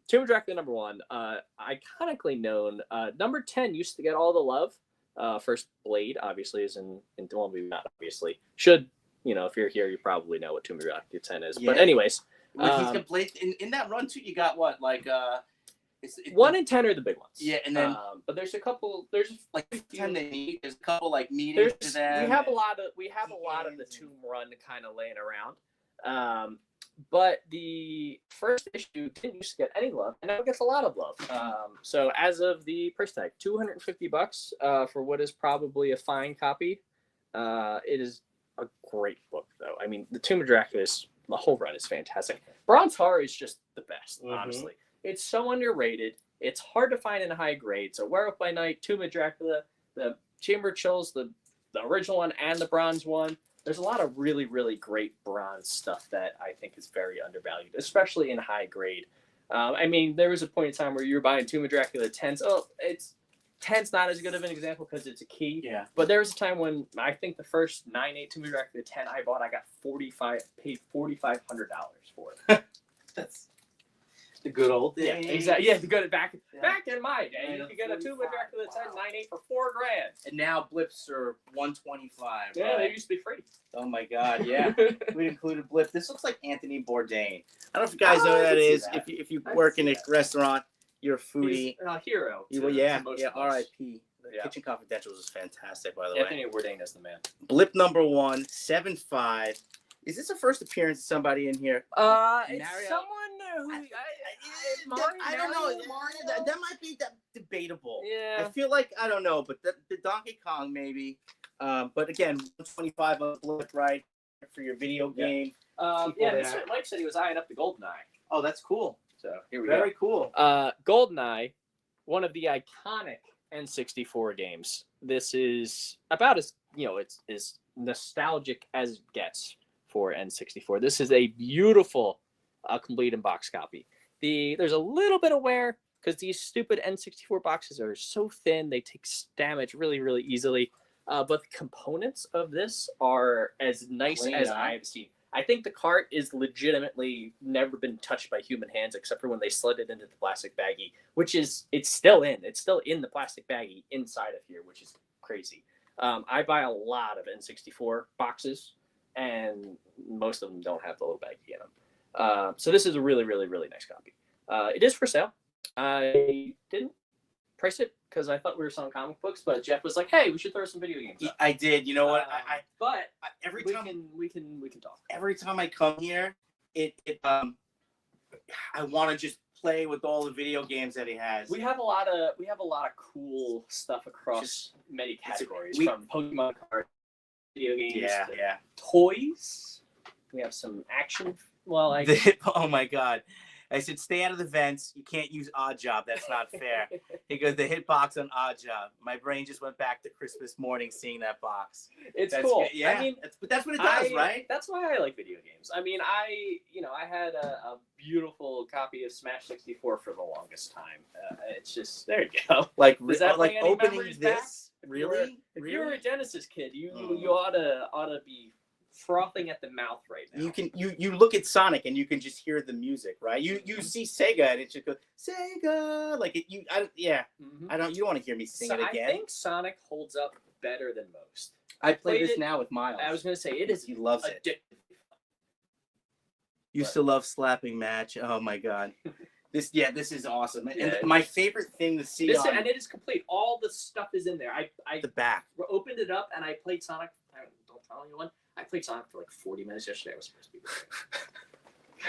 Tomb of Dracula number 1, iconically known. Number 10 used to get all the love. First Blade, obviously, is in well, maybe not obviously. Should, you know, if you're here, you probably know what Tomb of Dracula 10 is. Yeah. But anyways, Well, he's got Blade in that run too. You got what, like 1 and 10 are the big ones. Yeah, and then but there's a couple. There's like 10 they meet. There's a couple like meetings to them. We have a lot of the Tomb run kind of laying around. But the first issue didn't used to get any love, and now it gets a lot of love. So as of the price tag, $250 for what is probably a fine copy. It is a great book, though. I mean, the Tomb of Dracula the whole run is fantastic. Bronze Horror is just the best, honestly. It's so underrated. It's hard to find in high grade. So Werewolf by Night, Tomb of Dracula, the Chamber of Chills, the original one and the bronze one. There's a lot of really, really great bronze stuff that I think is very undervalued, especially in high grade. I mean, there was a point in time where you were buying Tomb of Dracula 10s. Oh, 10's not as good of an example because it's a key. Yeah. But there was a time when I think the first 9/8 Tomb of Dracula 10 I bought, I got paid $4,500 for it. That's the good old days. Yeah, exactly. Yeah, back in my day, you could get a Tomb of Dracula 10 9/8 for $4,000. And now blips are $125. Yeah, right? they used to be free. Oh my God, yeah. We included blip. This looks like Anthony Bourdain. I don't know if you guys know who that is. That. If you work in a restaurant, you're a foodie. He's a hero. Yeah. R.I.P. Kitchen Confidentials is fantastic, by the way. Anthony Bourdain is the man. Blip number 1, 7.5. Is this a first appearance of somebody in here? It's someone who I don't know. That might be debatable. Yeah. I feel like, I don't know, but the Donkey Kong maybe. But again, 125 on Blip, right, for your video game. Mike said he was eyeing up the GoldenEye. Oh, that's cool. So here we go. Very cool. GoldenEye, one of the iconic N64 games. This is about as it's as nostalgic as it gets for N64. This is a beautiful complete in box copy. There's a little bit of wear because these stupid N64 boxes are so thin, they take damage really, really easily. But the components of this are as nice as I've seen. I think the cart is legitimately never been touched by human hands except for when they slid it into the plastic baggie, which is it's still in the plastic baggie inside of here, which is crazy. I buy a lot of N64 boxes, and most of them don't have the little baggie in them. So this is a really, really, really nice copy. It is for sale. I didn't price it because I thought we were selling comic books, but Jeff was like, "Hey, we should throw some video games up." I did. You know what? Every time we can talk. Every time I come here, I want to just play with all the video games that he has. We have a lot of cool stuff across many categories, from Pokemon cards, video games, toys. We have some action. Well, oh my God. I said, stay out of the vents. You can't use Odd Job. That's not fair. He goes, the hitbox on Odd Job. My brain just went back to Christmas morning seeing that box. It's cool. Yeah, I mean, but that's what it does, right? That's why I like video games. I mean, I had a beautiful copy of Smash 64 for the longest time. It's just, there you go. Like opening this? Really? If you were a Genesis kid, you ought to be frothing at the mouth right now. You look at Sonic and you can just hear the music, right? You see Sega and it just goes Sega you don't want to hear me sing it again. I think Sonic holds up better than most. I play this now with Miles. I was going to say he loves it. Used to love slapping match. Oh my God. This is awesome. And my favorite thing to see and it is complete. All the stuff is in there. I the back. Opened it up and I played Sonic. Don't tell anyone. I played Sonic for like 40 minutes yesterday. I was supposed to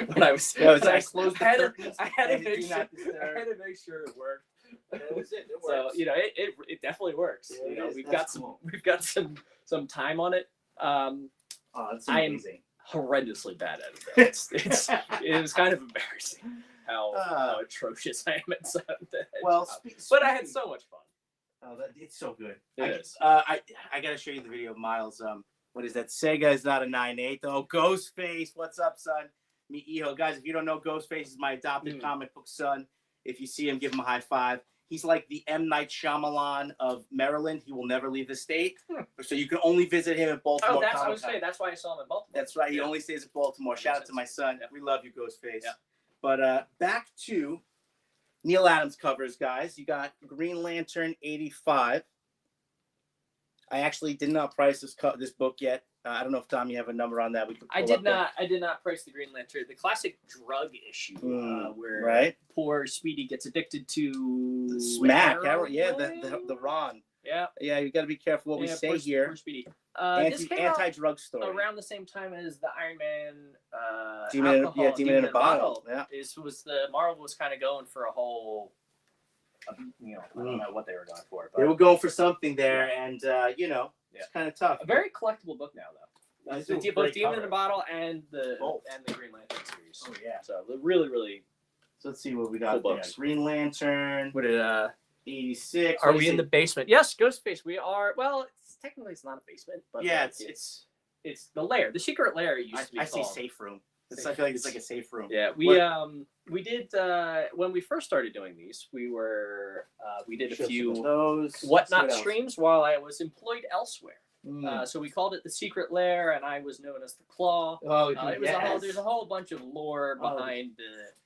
be when I was. I closed the curtains. I had to make sure it worked. That was it. It so works. It definitely works. Yeah, we've got some time on it. On Oh, that's I am amazing. horrendously bad at it. It was kind of embarrassing how atrocious I am at some of that. Well, but I had so much fun. Oh, it's so good. It is. I got to show you the video of Miles. What is that? Sega is not a 9/8. Oh, Ghostface. What's up, son? Mi'iho. Guys, if you don't know, Ghostface is my adopted comic book son. If you see him, give him a high five. He's like the M. Night Shyamalan of Maryland. He will never leave the state. So you can only visit him at Baltimore. Oh, I was saying, that's why I saw him in Baltimore. That's right. He only stays at Baltimore. Shout out to my son. We love you, Ghostface. Yeah. But back to Neil Adams covers, guys. You got Green Lantern 85. I actually did not price this book yet. I don't know if Tom, you have a number on that. I did not price the Green Lantern. The classic drug issue where poor Speedy gets addicted to smack. The Ron. Yeah. Yeah, you got to be careful what we say here. Poor Speedy. Anti-drug story. Around the same time as the Iron Man Demon in a Bottle. Yeah. Marvel was kind of going for a whole, I don't know what they were going for. But they were going for something there, and it's kind of tough. A very collectible book now, though. Both Demon in a Bottle and the Green Lantern series. Oh yeah. So really, really. So let's see what we got there. Green Lantern. What did 86? Are we in the basement? Yes, Ghostface. We are. Well, technically it's not a basement, but yeah, it's the lair, the secret lair. It used to be. I say safe room. I feel like it's like a safe room. Yeah, we did when we first started doing these. We did a few whatnot streams while I was employed elsewhere. So we called it the Secret Lair, and I was known as the Claw. There's a whole bunch of lore behind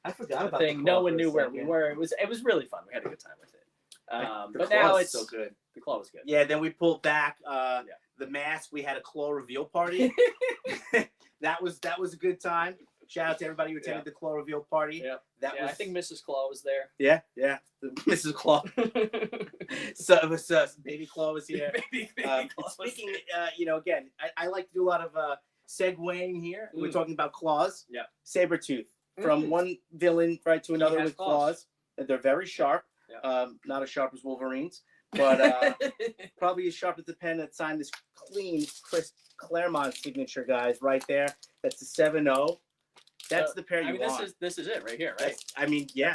I forgot about thing. No one knew where we were. It was really fun. We had a good time with it. But now it's so good. The Claw was good. Yeah. Then we pulled back the mask. We had a Claw reveal party. That was a good time. Shout out to everybody who attended the Claw reveal party. Yeah. I think Mrs. Claw was there. Yeah. Mrs. Claw. So it was Baby Claw was here. Baby Claw. Speaking, again, I like to do a lot of segueing here. We're talking about claws. Yeah. Sabretooth. From one villain right to another with claws. They're very sharp. Yeah. Not as sharp as Wolverine's, but probably as sharp as the pen that signed this clean, crisp Claremont signature, guys, right there. That's the 7-0. That's the pair you want. This is it right here, right?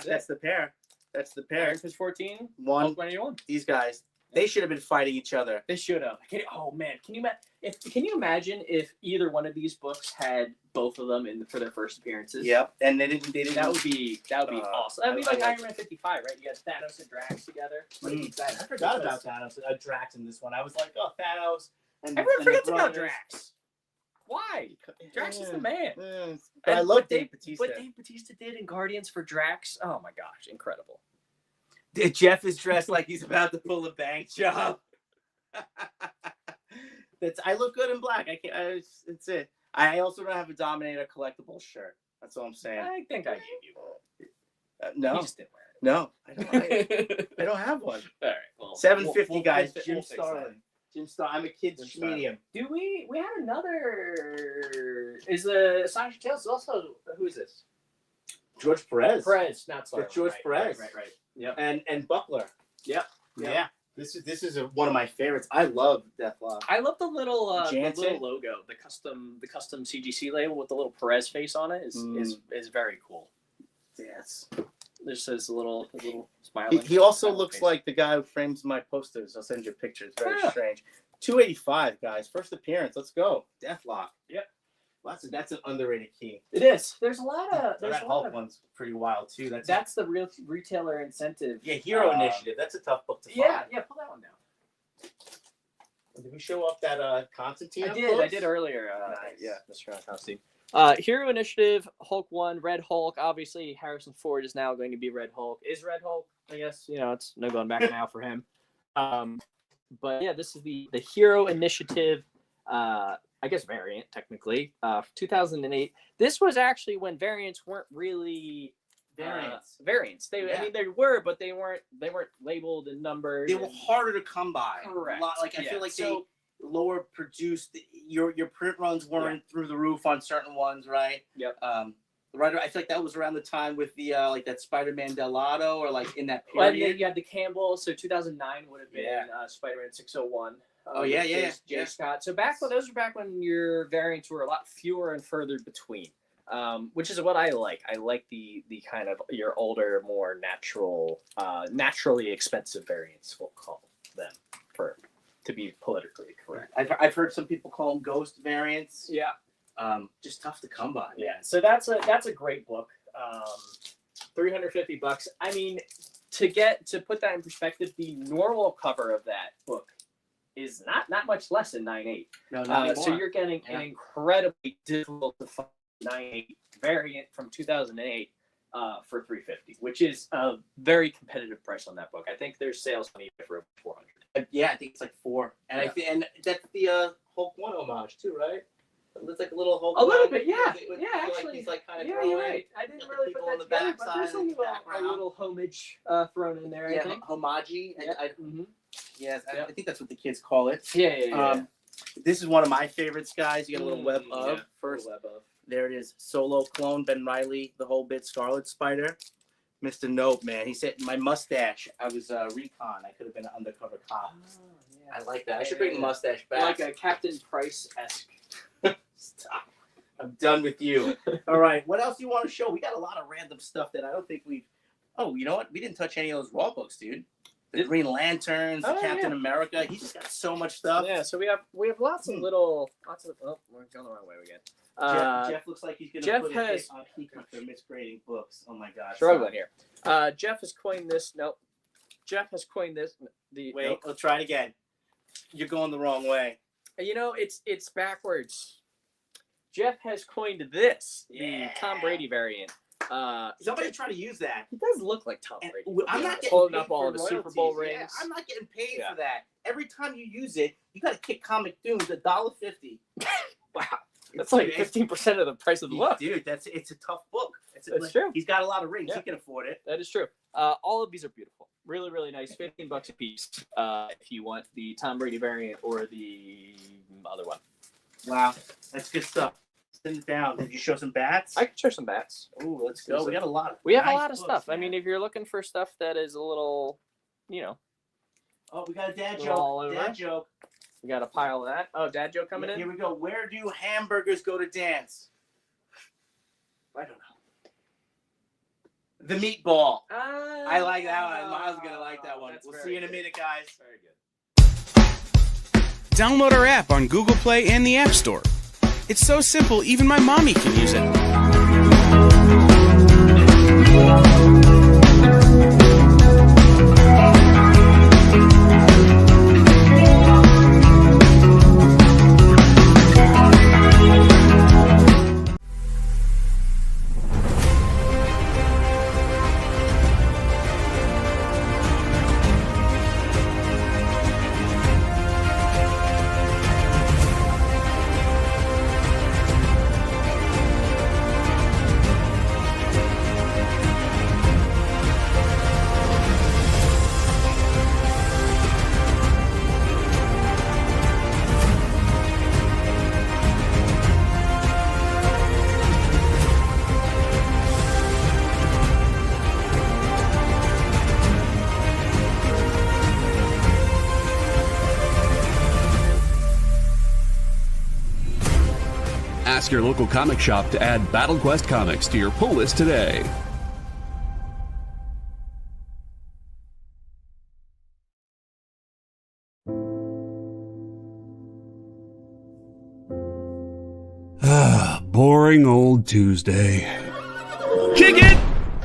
That's the pair. That's the pair. Iron Fist 14, one. Hulk 91. These guys, they should have been fighting each other. They should have. Oh man, can you imagine if either one of these books had both of them for their first appearances? Yep, and they didn't. That would be awesome. That would be like Iron Man 55, right? You got Thanos and Drax together. I forgot about Thanos. Drax in this one. I was like, oh, Thanos. Everyone forgets about Drax. Why? Drax is the man. But I love Dave Bautista. What Dave Bautista did in Guardians for Drax, oh my gosh, incredible. Jeff is dressed like he's about to pull a bank job. I look good in black. That's it. I also don't have a Dominator collectible shirt. That's all I'm saying. I think I gave you one. No. You just didn't wear it. No, I don't have one. All right. Well, $7.50, guys. Jim fix Starlin. I'm a kid's medium. Do we had another? Is the Sonic Tales also? Who is this? George Perez. Not Starlin. It's George Perez. Right. Yep. And Buckler. Yep. Yeah. This is one of my favorites. I love Deathlock. I love the little logo, the custom CGC label with the little Perez face on it is very cool. Yes. There's this little smiling. He also looks like the guy who frames my posters. I'll send you a picture. It's very strange. 285, guys. First appearance. Let's go. Deathlock. Yep. Well, that's an underrated key. It is. There's a lot of. That Hulk one's pretty wild too. That's the real retailer incentive. Yeah, Hero Initiative. That's a tough book to find. Yeah. Pull that one down. Did we show up that Constantine? I did earlier. Nice. Yeah, Mr. Constantine. Hero Initiative, Hulk 1, Red Hulk. Obviously, Harrison Ford is now going to be Red Hulk. Is Red Hulk? I guess it's no going back now for him. But yeah, this is the Hero Initiative. I guess variant technically. 2008. This was actually when variants weren't really variants. They were, but they weren't labeled and numbered. They were harder to come by. Correct. I feel like they lower produced. Your print runs weren't through the roof on certain ones, right? Yep. Right. I feel like that was around the time with the that Spider-Man Delato or in that period. Well, and then you had the Campbell. So 2009 would have been Spider-Man 601. Oh yeah, J. Scott. So those were back when your variants were a lot fewer and further between, which is what I like. I like the kind of your older, more naturally expensive variants. We'll call them to be politically correct. I've heard some people call them ghost variants. Yeah. Just tough to come by. Yeah. So that's a great book. $350. I mean, to put that in perspective, the normal cover of that book is not much less than 9.8. No, not anymore. So you're getting an incredibly difficult to find 9.8 variant from 2008 for $350, which is a very competitive price on that book. I think there's sales on eBay for over $400. Yeah, I think it's like $4, and and that's the Hulk 1 homage too, right? It looks like a little Hulk. A little bit, yeah. Actually, like he's like kind of you're right. I didn't really put that together, but there's a little homage thrown in there. I think homage. Yeah. Yes, I think that's what the kids call it. Yeah. This is one of my favorites, guys. You got a little web of first. Web of. There it is. Solo clone Ben Reilly, the whole bit Scarlet Spider. Mr. Nope, man. He said my mustache. I was recon. I could have been an undercover cop. I like that. I should bring the mustache back. Like a Captain Price-esque. Stop. I'm done with you. All right. What else do you want to show? We got a lot of random stuff that I don't think we've. Oh, you know what? We didn't touch any of those raw books, dude. The Green Lanterns, the Captain America. He's just got so much stuff. Yeah. So we have lots of Oh, we're going the wrong way again. Jeff looks like he's gonna put a peek after misgrading books. Oh my gosh. Struggling here. Jeff has coined this. Nope. Jeff has coined this. Wait. We'll try it again. You're going the wrong way. You know, it's backwards. Jeff has coined this, the Tom Brady variant. Somebody try to use that. He does look like Tom Brady. I'm not getting holding paid up all for of the Super Bowl rings. Yeah, I'm not getting paid for that. Every time you use it, you got to kick Comic Dooms $1.50. Wow, that's like 15% of the price of the book, dude. It's a tough book. That's true. He's got a lot of rings. He can afford it. That is true. All of these are beautiful. Really, really nice. $15 a piece. If you want the Tom Brady variant or the other one. Wow, that's good stuff. Send it down. Did you show some bats? I can show some bats. Ooh, let's go. We got a lot. We have a lot of stuff. I mean, if you're looking for stuff that is a little, Oh, we got a dad joke. Dad joke. We got a pile of that. Oh, dad joke coming in. Here we go. Where do hamburgers go to dance? I don't know. The meatball. I like that one. Miles is gonna like that one. We'll see you in a minute, guys. Very good. Download our app on Google Play and the App Store. It's so simple, even my mommy can use it. Ask your local comic shop to add Battle Quest comics to your pull list today. Boring old Tuesday. Kick it!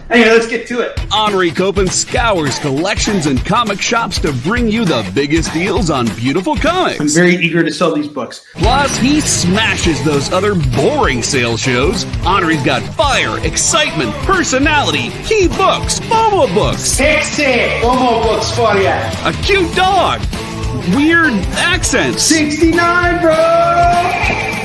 Hey, let's get to it. Henri Copen scours collections and comic shops to bring you the biggest deals on beautiful comics. I'm very eager to sell these books. Plus, he smashes those other boring sales shows. Henri's got fire, excitement, personality, key books, FOMO books. Sexy FOMO books for you. A cute dog. Weird accents. 69, bro!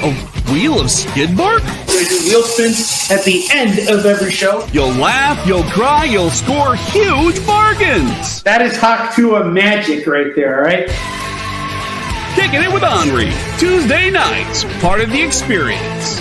A wheel of skid bark? We do wheel spins at the end of every show. You'll laugh, you'll cry, you'll score huge bargains. That is Haktua magic right there, all right? Kicking it with Henri. Tuesday nights, part of the experience.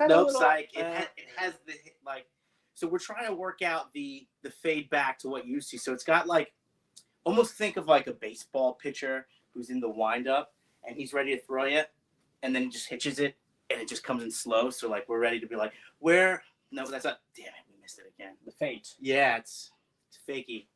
Nope, psych. It has the like. So we're trying to work out the fade back to what you see. So it's got like, almost think of like a baseball pitcher who's in the windup and he's ready to throw you, and then he just hitches it and it just comes in slow. So like we're ready to be like, where? No, that's not. Damn it, we missed it again. The feint. Yeah, it's fakey.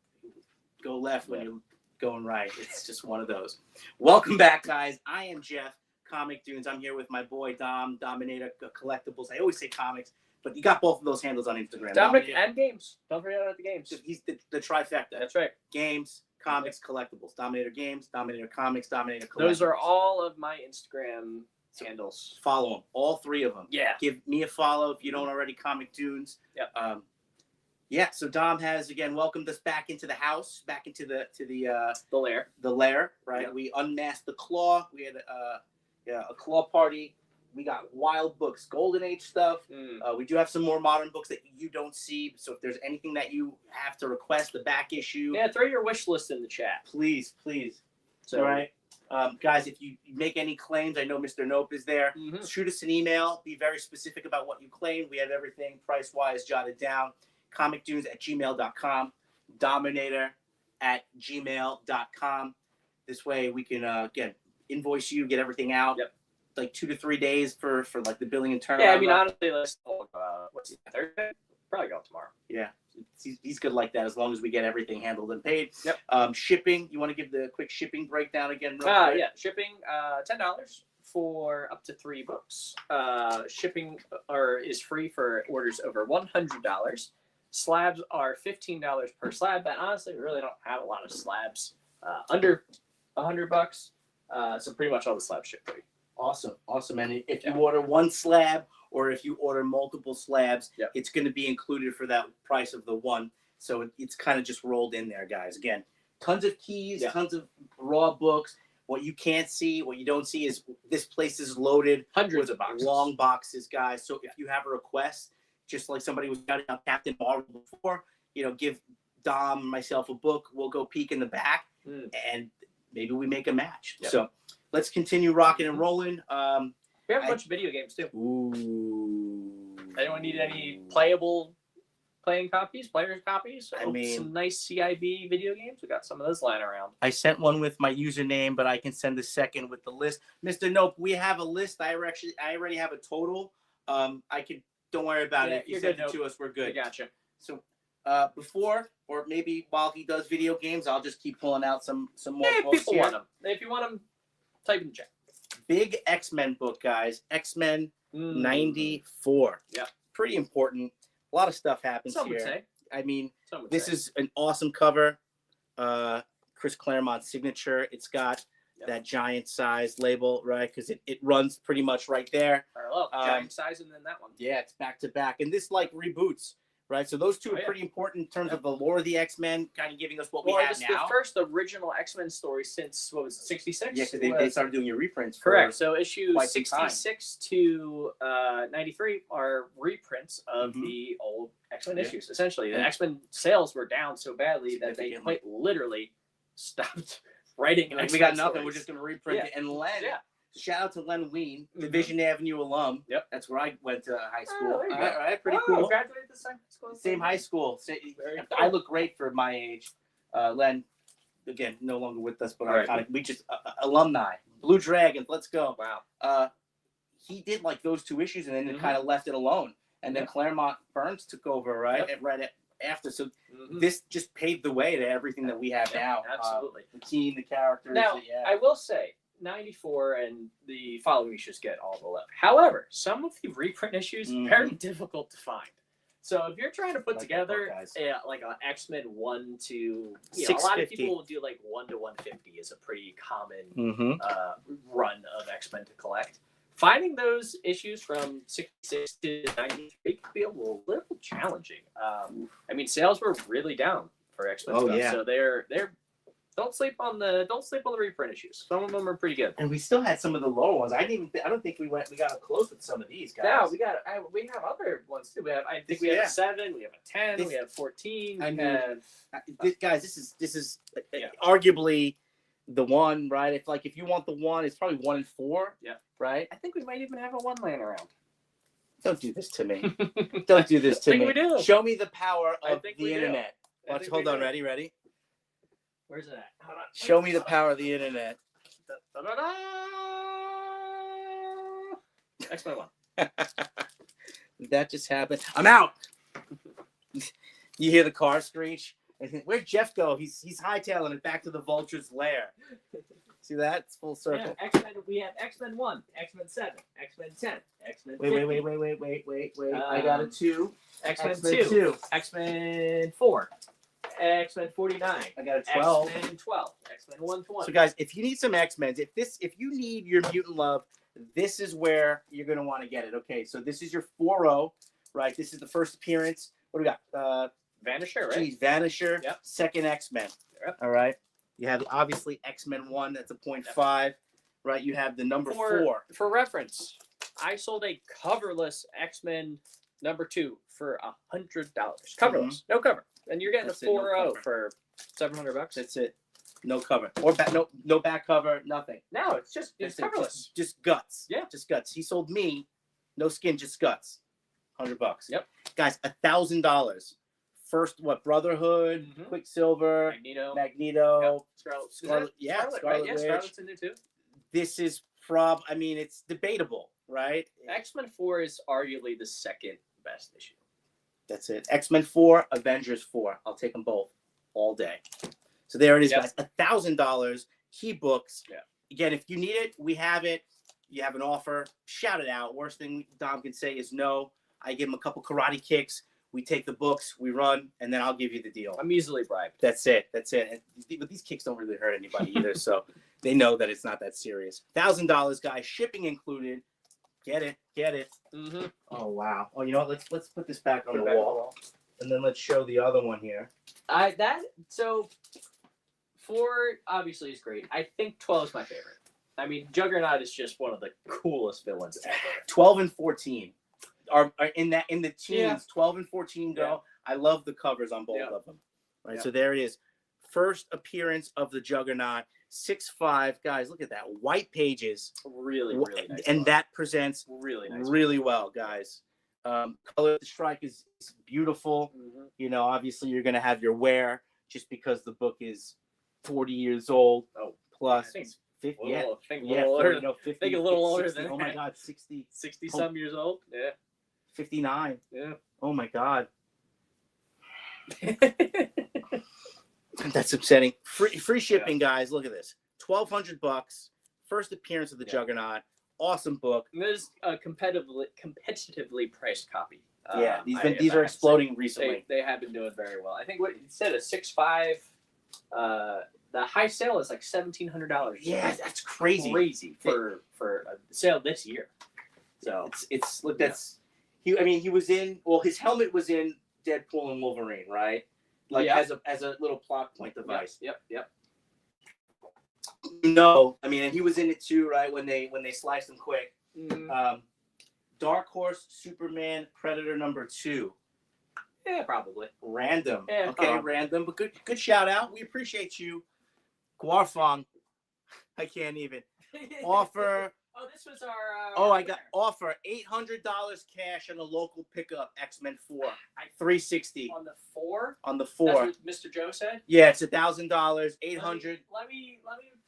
Go left when you're going right. It's just one of those. Welcome back, guys. I am Jeff, Comic Dunes. I'm here with my boy Dom, Dominator Collectibles. I always say comics, but you got both of those handles on Instagram. Dominic and games. Don't forget about the games. He's the trifecta. That's right. Games, comics, collectibles. Dominator Games, Dominator Comics, Dominator Collectibles. Those are all of my Instagram handles. Follow them, all three of them. Yeah. Give me a follow if you don't already. Comic Dunes. Yep. Yeah. So Dom has again welcomed us back into the house, back into the lair. The lair, right? Yep. We unmasked the claw. We had a claw party. We got wild books, Golden Age stuff. We do have some more modern books that you don't see. So if there's anything that you have to request, the back issue. Yeah, throw your wish list in the chat. Please. So, all right. Guys, if you make any claims, I know Mr. Nope is there. Shoot us an email. Be very specific about what you claim. We have everything price-wise jotted down. comicdunes@gmail.com. Dominator@gmail.com. This way we can, invoice you, get everything out. Yep. Like 2 to 3 days for like the billing and turnaround. Yeah, I mean, honestly, let's what's it, Thursday? Probably go tomorrow. Yeah. He's good like that as long as we get everything handled and paid. Yep. Shipping, you want to give the quick shipping breakdown again? Real quick? Yeah, shipping $10 for up to 3 books. Shipping is free for orders over $100. Slabs are $15 per slab, but honestly, we really don't have a lot of slabs under $100. So pretty much all the slabs ship free. Awesome. And if you order one slab or if you order multiple slabs, it's going to be included for that price of the one. So it's kind of just rolled in there, guys. Again, tons of keys, tons of raw books. What you can't see, what you don't see is this place is loaded. Hundreds of boxes. Long boxes, guys. So if you have a request, just like somebody was shouting out Captain Marvel before, give Dom, myself a book. We'll go peek in the back and maybe we make a match. Yep. So let's continue rocking and rolling. We have a bunch of video games too. Ooh. Anyone need any players copies? Some nice CIB video games. We got some of those lying around. I sent one with my username, but I can send a second with the list. Mr. Nope, we have a list. I already have a total. Don't worry about it. If you send it to us, we're good. I gotcha. So before, or maybe while he does video games, I'll just keep pulling out some more books people here. want them. If you want them, type in the chat. Big X-Men book, guys. X-Men 94. Yeah. Pretty important. A lot of stuff happens Some here. would say. I mean, this is an awesome cover. Chris Claremont's signature. It's got that giant size label, right? Because it runs pretty much right there. Parallel, giant size, and then that one. Yeah, it's back to back. And this reboots, right? So those two are pretty important in terms of the lore of the X-Men, kind of giving us what we have this is now. the first original X-Men story since, 66? Yeah, because they started doing your reprints. Correct. So issues 66 to 93 are reprints of the old X-Men issues. Essentially, the X-Men sales were down so badly that they quite literally stopped writing. Like, we got nothing. We're just going to reprint it. And Len, shout out to Len Wein, Division Avenue alum. Yep. That's where I went to high school. All right, pretty cool. Graduated the same school. Same high school. I look great for my age. Len, again, no longer with us, but iconic. We just alumni. Blue Dragons, let's go. Wow. He did like those 2 issues and then kind of left it alone. And then Claremont Burns took over, right? After. So this just paved the way to everything that we have now. Absolutely. The team, the characters. Now, I will say, 94 and the following issues get all the love. However, some of the reprint issues very difficult to find. So if you're trying to put together like an X-Men 1 to, a lot of people will do like 1 to 150 is a pretty common run of X-Men to collect. Finding those issues from 66 to 93 could be a little challenging. I mean, sales were really down for X-Men stuff, so they're don't sleep on the reprint issues. Some of them are pretty good. And we still had some of the lower ones. I don't think we got up close with some of these guys. Yeah, we have other ones too. We have a 7, we have a 10, we have 14. This is arguably the one, right? If you want the one, it's probably 1 and 4. Yeah. Right. I think we might even have a 1 laying around. Don't do this to me. Don't do this to I think me. we do. Show me the power I of think the we do. internet. I Watch. think Hold we on. do. Ready? Where's it at? Hold on. Show me the power of the internet. X-Men 1. That just happened. I'm out. You hear the car screech? Where'd Jeff go? He's hightailing it back to the Vulture's lair. See that? It's full circle. Yeah, X-Men. We have X-Men 1, X-Men 7, X-Men 10, X-Men 50. Wait. I got a 2. X-Men 2, X-Men 4, X-Men 49. I got a 12. X-Men 12, X-Men 120. So guys, if you need some X-Men, if you need your mutant love, this is where you're gonna want to get it. Okay, so this is your 4-0, right? This is the first appearance. What do we got? Vanisher, right? Geez, Vanisher. Yep. Second X-Men. Yep. All right. You have obviously X-Men 1. That's a 0.5. Right. You have the number 4. For reference, I sold a coverless X-Men number 2 for $100. Coverless, no cover, and you're getting That's a it, no 4.0 cover. for $700. That's it. No cover or no back cover. Nothing. No, it's just That's it. coverless. Just guts. Yeah. Just guts. He sold me no skin, just guts. $100. Yep. Guys, $1,000. First, Brotherhood, Quicksilver, Magneto, Yep. Scarlet. Yeah, Scarlet, Scarlet right? Yeah, Witch. Scarlet's in there too. This is it's debatable, right? X-Men 4 is arguably the second best issue. That's it. X-Men 4, Avengers 4. I'll take them both all day. So there it is, guys. $1,000 key books. Yeah. Again, if you need it, we have it. You have an offer. Shout it out. Worst thing Dom can say is no. I give him a couple karate kicks. We take the books, we run, and then I'll give you the deal. I'm easily bribed. That's it. But these kicks don't really hurt anybody either, so they know that it's not that serious. $1,000, guys, shipping included. Get it. Mm-hmm. Oh wow. Oh, you know what? Let's put this back on the wall, and then let's show the other one here. So 4 obviously is great. I think 12 is my favorite. I mean, Juggernaut is just one of the coolest villains ever. 12 and 14 are in the teens. Yeah. 12 and 14 go. Yeah. I love the covers on both of them. Right. Yeah. So there it is. First appearance of the Juggernaut. 6'5", guys. Look at that. White pages. Really nice. And book. that presents really nice. really well, guys. Color of the strike is beautiful. Mm-hmm. You know, obviously you're gonna have your wear just because the book is 40 years old. Oh, plus I think 50. a little, think a Yeah, little 40, older. no, 50. Think a little older 60, than oh my that. God, 60. 60 some years old. Yeah. 59. Yeah. Oh my God. That's upsetting. Free shipping, guys. Look at this. $1,200. First appearance of the Juggernaut. Awesome book. And there's a competitively priced copy. Yeah, these are exploding recently. They have been doing very well. I think what it said a 6.5. The high sale is like $1,700. Yeah, that's crazy. Crazy for a sale this year. So it's look, that's he was in, well, his helmet was in Deadpool and Wolverine, right? Like as a little plot point device. Yep. No, I mean, and he was in it too, right? When they sliced him quick. Mm-hmm. Dark Horse, Superman, Predator #2. Yeah, probably. Random. Yeah, okay, probably. random, but good shout out. We appreciate you. Guarfong. I can't even. Offer. Oh, this was our. I got offer $800 cash on a local pickup. X-Men 4. $360 on the 4. On the That's 4. what Mr. Joe said. Yeah, it's $1,000. $800. Let me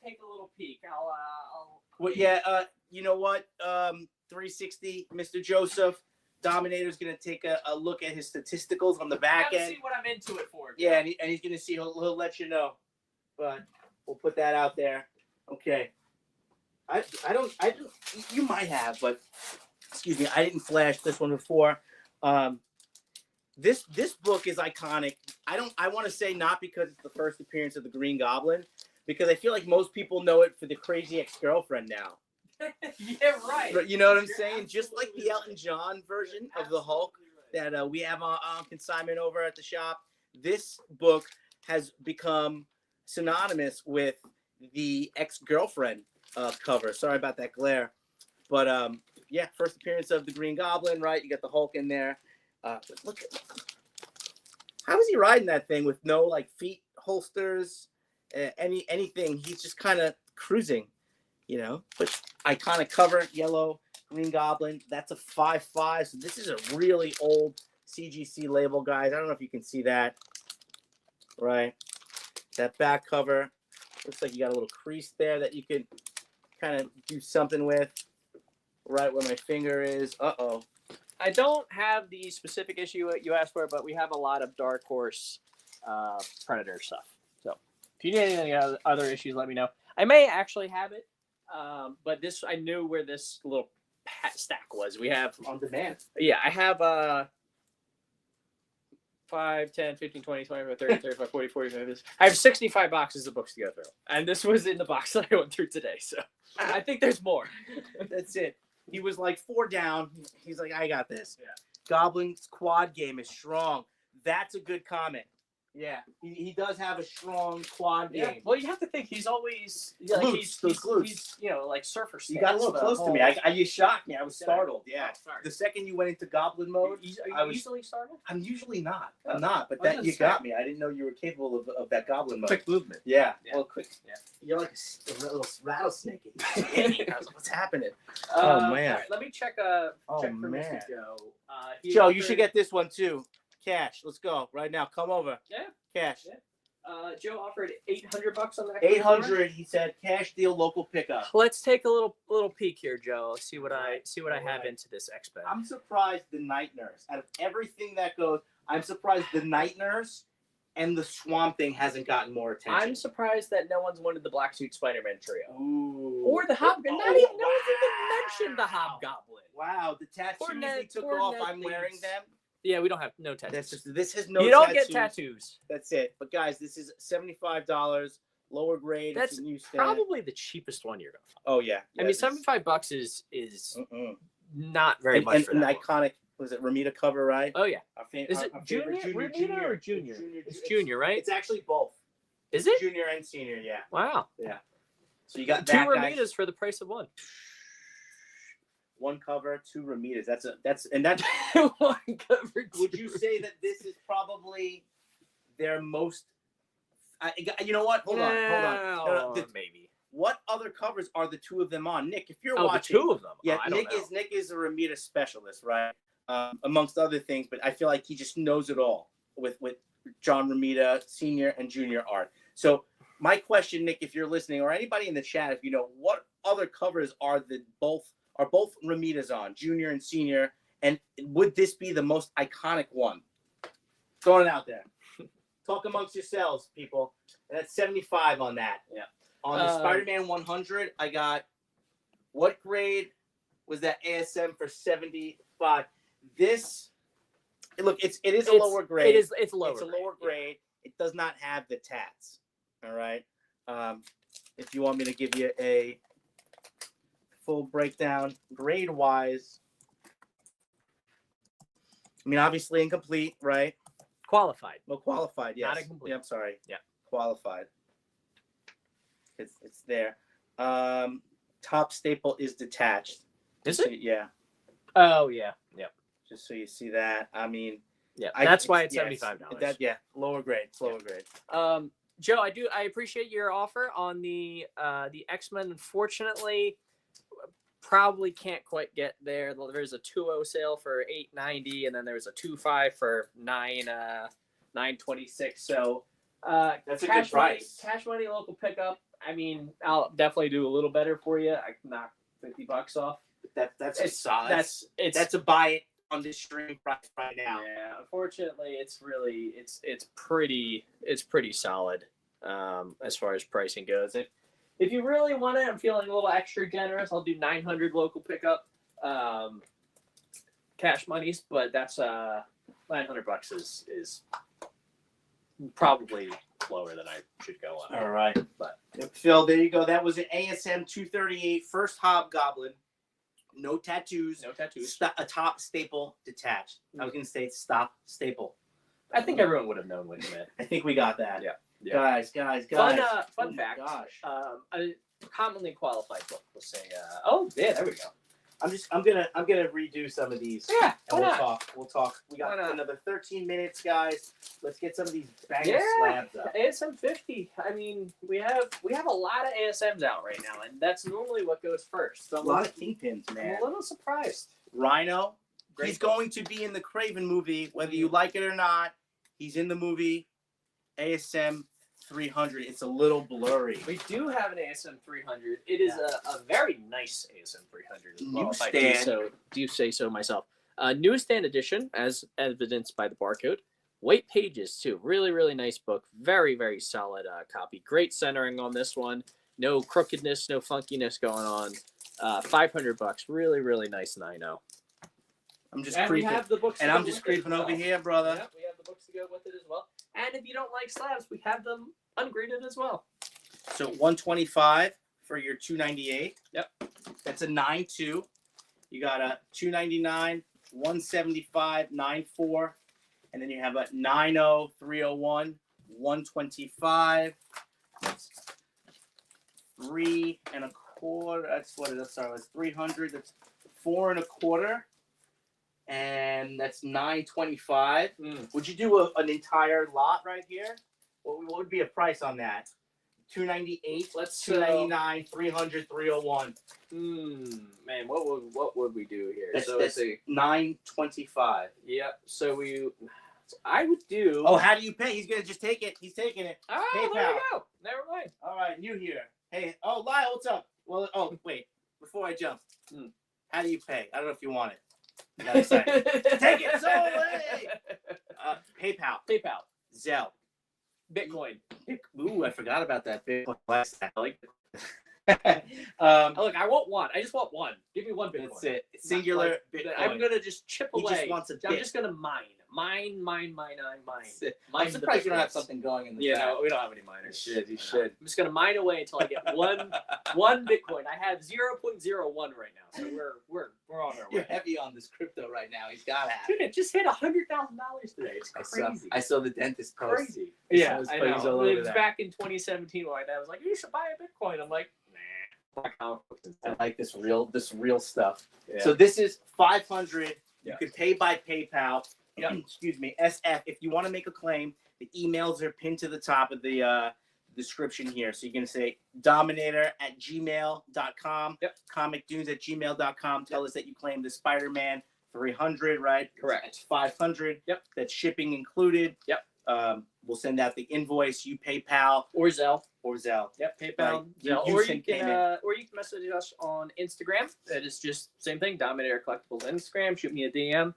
take a little peek. I'll. Well, yeah. You know what? $360. Mr. Joseph. Dominator's gonna take a look at his statisticals on the back end. See what I'm into it for. Yeah, and he's gonna see. He'll let you know. But we'll put that out there. Okay. I don't. You might have, but excuse me. I didn't flash this one before. This book is iconic. I want to say not because it's the first appearance of the Green Goblin, because I feel like most people know it for the Crazy Ex-Girlfriend now. Yeah, right. But you know what I'm saying? Just like the Elton John version of the Hulk that we have on consignment over at the shop, this book has become synonymous with the Ex-Girlfriend cover. Sorry about that glare. But yeah, first appearance of the Green Goblin, right? You got the Hulk in there. Look, how is he riding that thing with no like feet holsters, anything? He's just kind of cruising, you know. But iconic cover, yellow Green Goblin. That's a 5.5. So this is a really old CGC label, guys. I don't know if you can see that. Right. That back cover looks like you got a little crease there that you could kind of do something with. Right where my finger is. Uh-oh. I don't have the specific issue you asked for, but we have a lot of Dark Horse Predator stuff. So if you need any other issues, let me know. I may actually have it, but this I knew where this little stack was. We have on demand. Yeah, I have 5, 10, 15, 20, 25, 30, 35, 40, 45. I have 65 boxes of books to go through. And this was in the box that I went through today. So I think there's more. That's it. He was like 4 down. He's like, I got this. Yeah. Goblin's quad game is strong. That's a good comment. Yeah, he does have a strong quad game. Well, you have to think he's always he's like surfer. You got a little close to me. You shocked me. I was startled. Yeah. Oh, sorry. The second you went into goblin mode, I was easily startled. I'm usually not. I'm not. But that you got me. I didn't know you were capable of that goblin mode. Quick movement. Yeah. Well, quick. Yeah. You're like a little rattlesnake. I was like, what's happening? Man. All right, let me check. Check for Mr. Joe. Joe, you should get this one too. Cash. Let's go right now. Come over. Yeah. Cash. Yeah. Joe offered $800 on that. 800. He said cash deal, local pickup. Let's take a little peek here, Joe. See what I have into this X-Men. I'm surprised the Night Nurse. Out of everything that goes, I'm surprised the Night Nurse and the Swamp Thing hasn't gotten more attention. I'm surprised that no one's wanted the Black Suit Spider-Man trio. Ooh. Or the Hobgoblin. No one's even mentioned the Hobgoblin. Wow, the tattoos they took off. I'm wearing them. Yeah, we don't have no tattoos. This has no. You don't get tattoos. That's it. But guys, this is $75, lower grade. That's probably the cheapest one you're gonna find. Oh yeah. I mean, $75 is not very much for an that iconic. Was it Ramita cover, right? Oh yeah. Is it junior or junior? It's junior, right? It's actually both. Is it junior and senior? Yeah. Wow. Yeah. So you got 2 that, Ramitas guys. for the price of one. One cover, 2 Ramitas. That's one cover. Would you say that this is probably their most? You know what? Hold on. Maybe. What other covers are the 2 of them on, Nick? If you're watching, the 2 of them. Yeah, Nick is a Ramita specialist, right? Amongst other things, but I feel like he just knows it all with John Romita Senior and Junior art. So my question, Nick, if you're listening, or anybody in the chat, if you know, what other covers are both Ramitas on, Junior and Senior, and would this be the most iconic one? Throwing it out there. Talk amongst yourselves, people. And that's 75 on that. Yeah. On the Spider-Man 100, I got, what grade was that ASM for 75? This, look, it is a lower grade. It's lower. It's a lower grade. It does not have the tats. All right. If you want me to give you a full breakdown, grade wise, I mean, obviously incomplete, right? Qualified. Well, qualified, yes. Not incomplete. Yeah, I'm sorry. Yeah. Qualified. It's there. Top staple is detached. Is it? Yeah. Oh yeah. Yep. Just so you see that. I mean, yeah. That's why it's $75. Yeah. Lower grade. Lower grade. Joe, I appreciate your offer on the X-Men. Unfortunately, probably can't quite get there. There's a 2.0 sale for $8.90, and then there's a 2.5 for $9.26. So that's a good price. Cash money, local pickup. I mean, I'll definitely do a little better for you. I can knock $50 off. That's a solid. That's a buy it on this stream price right now. Yeah, unfortunately, it's pretty solid as far as pricing goes. If you really want it, I'm feeling a little extra generous. I'll do 900 local pickup, cash monies, but that's $900 is probably lower than I should go on. All right, but Phil, there you go. That was an ASM 238 first Hobgoblin. No tattoos. No tattoos. A top staple detached. I was going to say stop staple. I think everyone would have known what you meant. I think we got that. Yeah. Guys. Fun fact. A commonly qualified book. We'll say. Oh, yeah, there we go. I'm gonna redo some of these. Yeah, and why we'll not? talk. We got Why not? another 13 minutes, guys. Let's get some of these banger Yeah, slabs up. ASM 50. I mean, we have a lot of ASMs out right now, and that's normally what goes first. So A lot of kingpins, man. I'm a little surprised. Rhino. Great He's book. going to be in the Craven movie, whether you like it or not. He's in the movie. ASM 300. It's a little blurry. We do have an ASM 300. It is a very nice ASM 300 as well. Newsstand. Do you say so myself? Newsstand edition, as evidenced by the barcode. White pages too. Really, really nice book. Very, very solid copy. Great centering on this one. No crookedness, no funkiness going on. $500. Really, really nice 9.0. I'm just And creeping. we have the books And to I'm go just with it as creeping over well. here, brother. Yep, we have the books to go with it as well. And if you don't like slabs, we have them ungraded as well. So 125 for your 298. Yep. That's a 9.2. You got a 299, 175, 9.4, and then you have a 9.0, 301, 125. That's 3 1/4. That's what it is. Sorry, it's 300. That's 4 1/4. And that's 925. Would you do an entire lot right here? What would be a price on that? 298. Let's 299, 300, 301. Man, what would we do here? That's, so that's let's see. 925. Yep. So I would do. Oh, how do you pay? He's gonna just take it. He's taking it. Oh, PayPal. there you go. Never mind. All right, new here. Hey, oh, Lyle, what's up? Well, oh, wait. Before I jump, how do you pay? I don't know if you want it. You got excited. Take it. So, hey. PayPal. PayPal. Zelle. Bitcoin. Ooh, I forgot about that. Bitcoin. I like it. Look, I want one. I just want one. Give me one Bitcoin. That's it. Singular Like, Bitcoin. I'm gonna just chip He away. just wants a I'm bit. just gonna mine. Mine. I'm surprised you don't have something going in the Yeah, back. no, we don't have any miners. You should. I'm just gonna mine away until I get one Bitcoin. I have 0.01 right now, so we're on our You're way. heavy on this crypto right now. He's got to have Dude, it just hit $100,000 today. It's crazy. I saw the dentist post. Crazy. I saw Yeah, his I post all know. over It was that. back in 2017 when my dad was like, "You should buy a Bitcoin." I'm like, "Nah." I like this real stuff. Yeah. So this is 500. Yeah. You can pay by PayPal. Excuse me, SF. If you want to make a claim, the emails are pinned to the top of the description here. So you're going to say dominator@gmail.com, comicdunes@gmail.com. Tell us that you claim the Spider-Man 300, right? Correct. It's 500. Yep. That's shipping included. Yep. We'll send out the invoice. You PayPal Or Zelle. Yep. PayPal, Right. Zelle, You or send you can payment. or you can message us on Instagram. That is just same thing. Dominator Collectibles Instagram. Shoot me a DM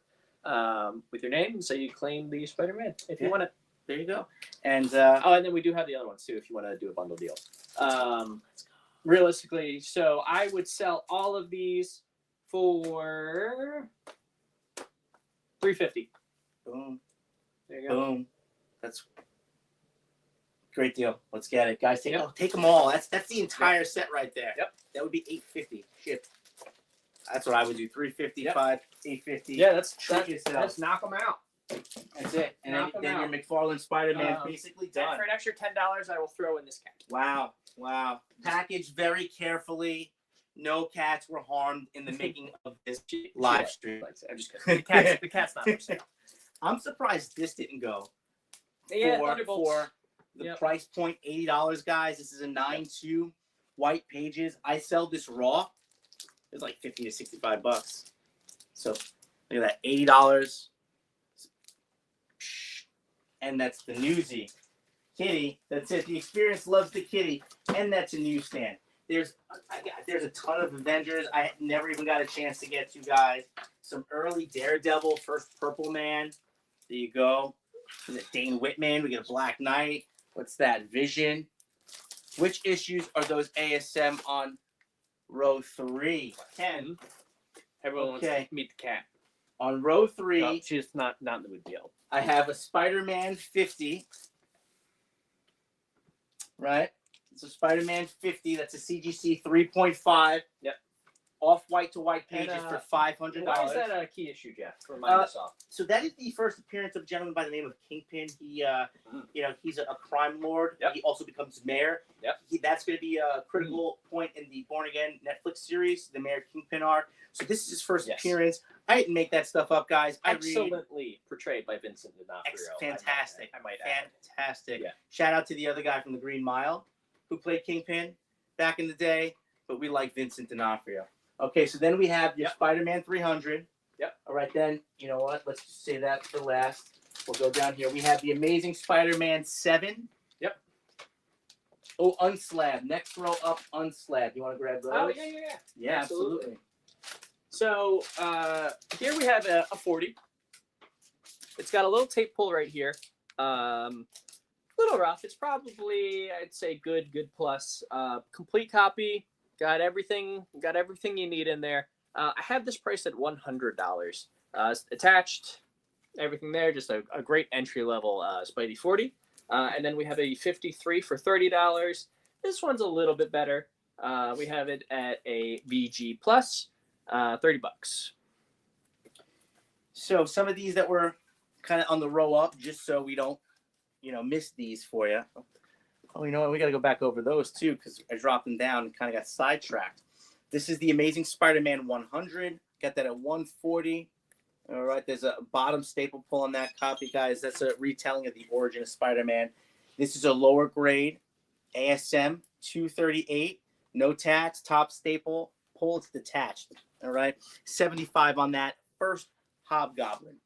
with your name and say you claim the Spider-Man if you want it. There you go. And and then we do have the other ones too if you want to do a bundle deal. Realistically, so I would sell all of these for $350. boom, There you go. boom. That's great deal. Let's get it, guys. Take them all. That's the entire set right there. Yep. That would be $850. Ship. That's what I would do. $350, Yep. $850. Yeah, Treat yourself. let's knock them out. That's it. And Knock 'em then your out. McFarlane Spider-Man Um, basically And done. for an extra $10, I will throw in this cat. Wow. Packaged very carefully. No cats were harmed in the making of this live stream. I'm just kidding. The cat's not for sale. I'm surprised this didn't go. Yeah, for Thunderbolts. the Yep. price point, $80, guys. This is a 9.2 white pages. I sell this raw. It's like $50 to $65. So look at that, $80. And that's the newsie. Kitty, that's it. The experience loves the kitty. And that's a newsstand. There's a ton of Avengers I never even got a chance to get to, guys. Some early Daredevil, first Purple Man. There you go. Is it Dane Whitman? We get a Black Knight. What's that? Vision. Which issues are those ASM on row 3? 10. Everyone wants to meet the cat. On row 3, No, she's not in the mood deal. I have a Spider-Man 50. Right? It's a Spider-Man 50. That's a CGC 3.5. Yep. off-white to white pages And, for $500. Why is that a key issue, Jeff? Remind us all. So that is the first appearance of a gentleman by the name of Kingpin. He, he's a crime lord. Yep. He also becomes mayor. Yep. That's going to be a critical point in the Born Again Netflix series, the Mayor Kingpin arc. So this is his first appearance. I didn't make that stuff up, guys. Excellently portrayed by Vincent D'Onofrio. Fantastic. I might add. Fantastic. Yeah. Shout out to the other guy from the Green Mile who played Kingpin back in the day, but we like Vincent D'Onofrio. Okay, so then we have your Spider-Man 300. Yep. All right, then, you know what? Let's just say that for last. We'll go down here. We have the Amazing Spider-Man 7. Yep. Oh, unslab. Next row up, unslab. You want to grab those? Oh, yeah. Yeah, absolutely. So here we have a 40. It's got a little tape pull right here. Little rough. It's probably, I'd say, good plus. Complete copy. Got everything you need in there. I have this priced at $100. Attached, everything there. Just a great entry level Spidey 40. And then we have a 53 for $30. This one's a little bit better. We have it at a VG plus, $30. So some of these that were kind of on the row up, just so we don't, miss these for you. Oh, you know what? We got to go back over those too because I dropped them down and kind of got sidetracked. This is the Amazing Spider-Man 100. Got that at $140. All right, there's a bottom staple pull on that copy, guys. That's a retelling of the origin of Spider-Man. This is a lower grade ASM 238. No tax, top staple pull. It's detached. All right, 75 on that. First Hobgoblin.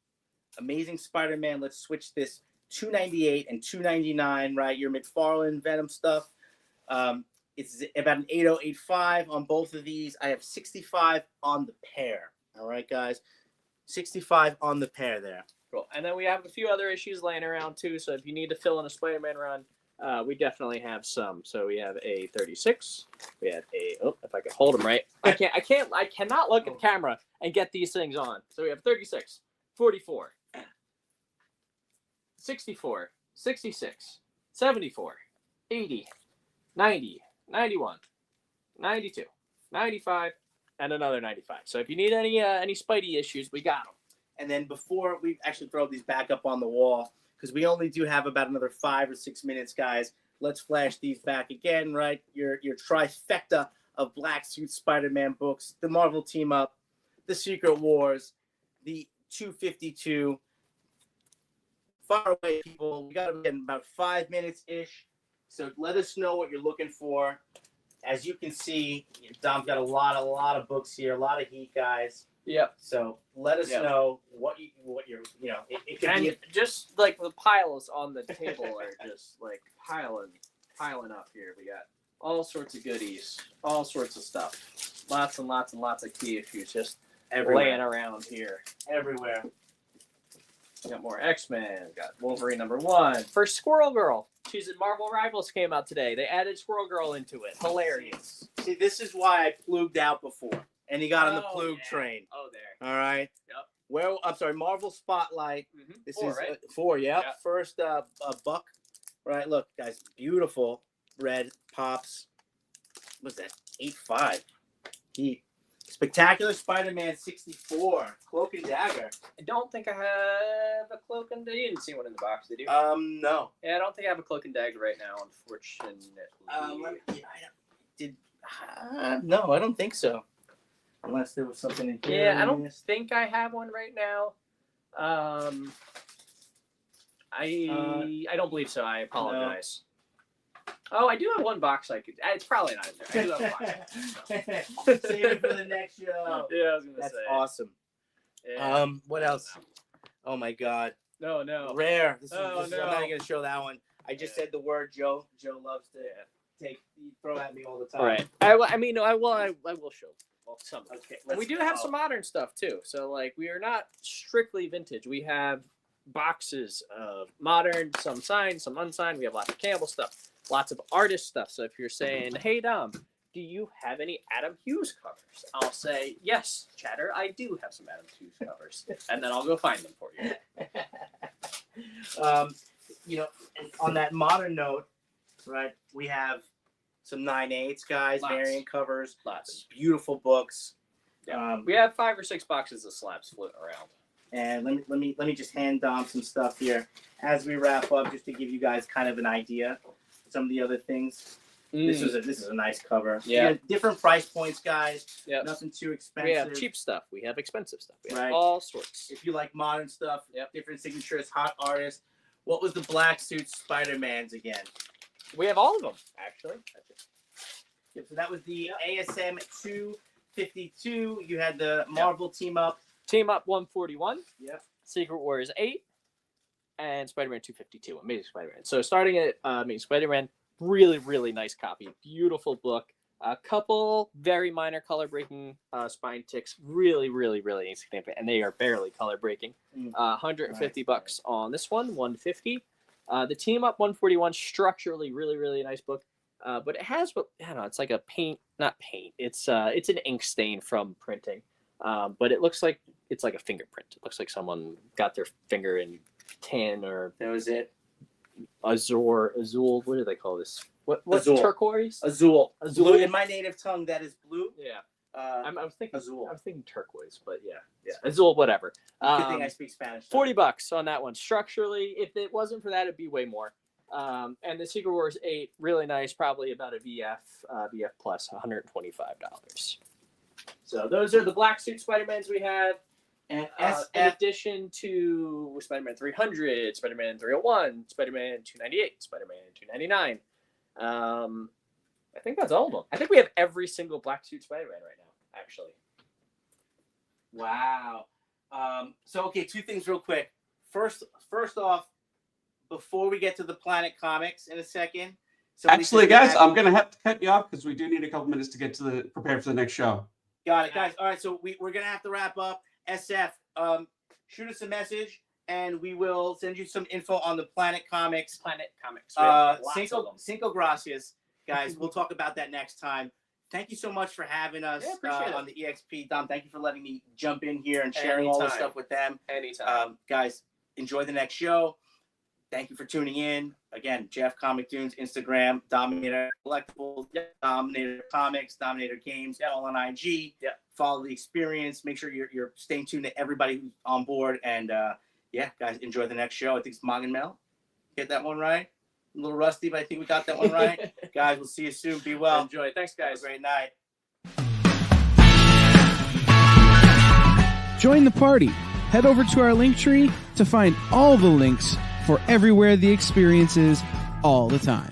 Amazing Spider-Man. Let's switch this. $298 and $299, right? Your McFarlane Venom stuff. It's about an 8085 on both of these. I have 65 on the pair. All right, guys. 65 on the pair there. Cool. And then we have a few other issues laying around too. So if you need to fill in a Spider-Man run, we definitely have some. So we have a 36. We have a if I can hold them right. I cannot look at the camera and get these things on. So we have 36, 44. 64, 66, 74, 80, 90, 91, 92, 95, and another 95. So if you need any Spidey issues, we got them. And then before we actually throw these back up on the wall, because we only do have about another 5 or 6 minutes, guys, let's flash these back again, right? Your trifecta of Black Suit Spider-Man books, the Marvel Team Up, the Secret Wars, the 252. Far away, people. We got to be in about 5 minutes-ish. So let us know what you're looking for. As you can see, Dom's got a lot of books here, a lot of heat, guys. Yep. So let us know what you're, it could be just like the piles on the table are just like piling up here. We got all sorts of goodies, all sorts of stuff, lots and lots and lots of key issues just laying around here. Everywhere. Got more X-Men. Got Wolverine #1. First Squirrel Girl. She's in Marvel Rivals came out today. They added Squirrel Girl into it. Hilarious. See, this is why I pluged out before, and he got on the plug train. Oh, there. All right. Yep. Well, I'm sorry, Marvel Spotlight. Mm-hmm. This 4, is right? 4. Yeah. Yeah. First, Buck. Right. Look, guys, beautiful red pops. What's that? 8.5. Heat. Spectacular Spider-Man 64, Cloak and Dagger. I don't think I have a Cloak and Dagger. You didn't see one in the box, did you? No. Yeah, I don't think I have a Cloak and Dagger right now, unfortunately. No, I don't think so. Unless there was something in here. Yeah, I don't think I have one right now. I don't believe so. I apologize. Oh, I do have one box I could. It's probably not in there. I do have a box. Save it for the next show. Yeah, I was gonna say. That's awesome. Yeah. What else? Oh my God. No. Rare. No. I'm not even gonna show that one. I just said the word Joe. Joe loves to throw at me all the time. All right. I will show. Well, some. Okay. And we do have some modern stuff too. So like we are not strictly vintage. We have boxes of modern, some signed, some unsigned. We have lots of Campbell stuff. Lots of artist stuff. So if you're saying, hey, Dom, do you have any Adam Hughes covers? I'll say, yes, Chatter, I do have some Adam Hughes covers. And then I'll go find them for you. On that modern note, right, we have some 9/8 guys, variant covers. Lots. Beautiful books. Yeah. We have 5 or 6 boxes of slabs floating around. And let me just hand Dom some stuff here as we wrap up, just to give you guys kind of an idea of some of the other things. This is a nice cover. Yeah. Different price points, guys. Yep. Nothing too expensive. We have cheap stuff. We have expensive stuff. We have Right. all sorts. If you like modern stuff, different signatures, hot artists. What was the black suit Spider-Man's again? We have all of them, actually. Yep, so that was the ASM 252. You had the Marvel Team Up. Team Up 141. Yep. Secret Warriors 8. And Spider-Man 252. Amazing Spider-Man. So starting at Amazing Spider-Man, really, really nice copy. Beautiful book. A couple very minor color breaking spine ticks. Really, really, really insignificant. And they are barely color breaking. $150 on this one. $150. The Team Up 141, structurally really, really nice book. But it has, I don't know, it's like a not paint. It's an ink stain from printing. But it looks like it's like a fingerprint. It looks like someone got their finger in tan or that was it. Azul. What do they call this? What's Azul. turquoise? Azul. Blue. In my native tongue, that is blue. Yeah. I was thinking Azul. I was thinking turquoise, but yeah. Azul, whatever. Good thing I speak Spanish. $40 on that one. Structurally, if it wasn't for that, it'd be way more. And the Secret Wars 8, really nice, probably about a VF plus, $125. So those are the black suit Spider-Mans we had. And in addition to Spider-Man 300, Spider-Man 301, Spider-Man 298, Spider-Man 299. I think that's all of them. I think we have every single black suit Spider-Man right now, actually. Wow. So, okay, 2 things real quick. First off, before we get to the Planet Comics in a second. Actually, guys, I'm going to have to cut you off because we do need a couple minutes to get to prepare for the next show. Got it, guys. All right, so we're going to have to wrap up. SF, shoot us a message, and we will send you some info on the Planet Comics. Cinco gracias, guys. We'll talk about that next time. Thank you so much for having us on the EXP. Dom, thank you for letting me jump in here and sharing all this stuff with them. Anytime. Guys, enjoy the next show. Thank you for tuning in. Again, Jeff Comic Dunes, Instagram, Dominator Collectibles, Dominator Comics, Dominator Games, all on IG. Follow the experience. Make sure you're staying tuned to everybody who's on board. And guys, enjoy the next show. I think it's Mog and Mel. Get that one right. A little rusty, but I think we got that one right. Guys, we'll see you soon. Be well. Enjoy. Thanks, guys. Have a great night. Join the party. Head over to our link tree to find all the links for everywhere the experience is all the time.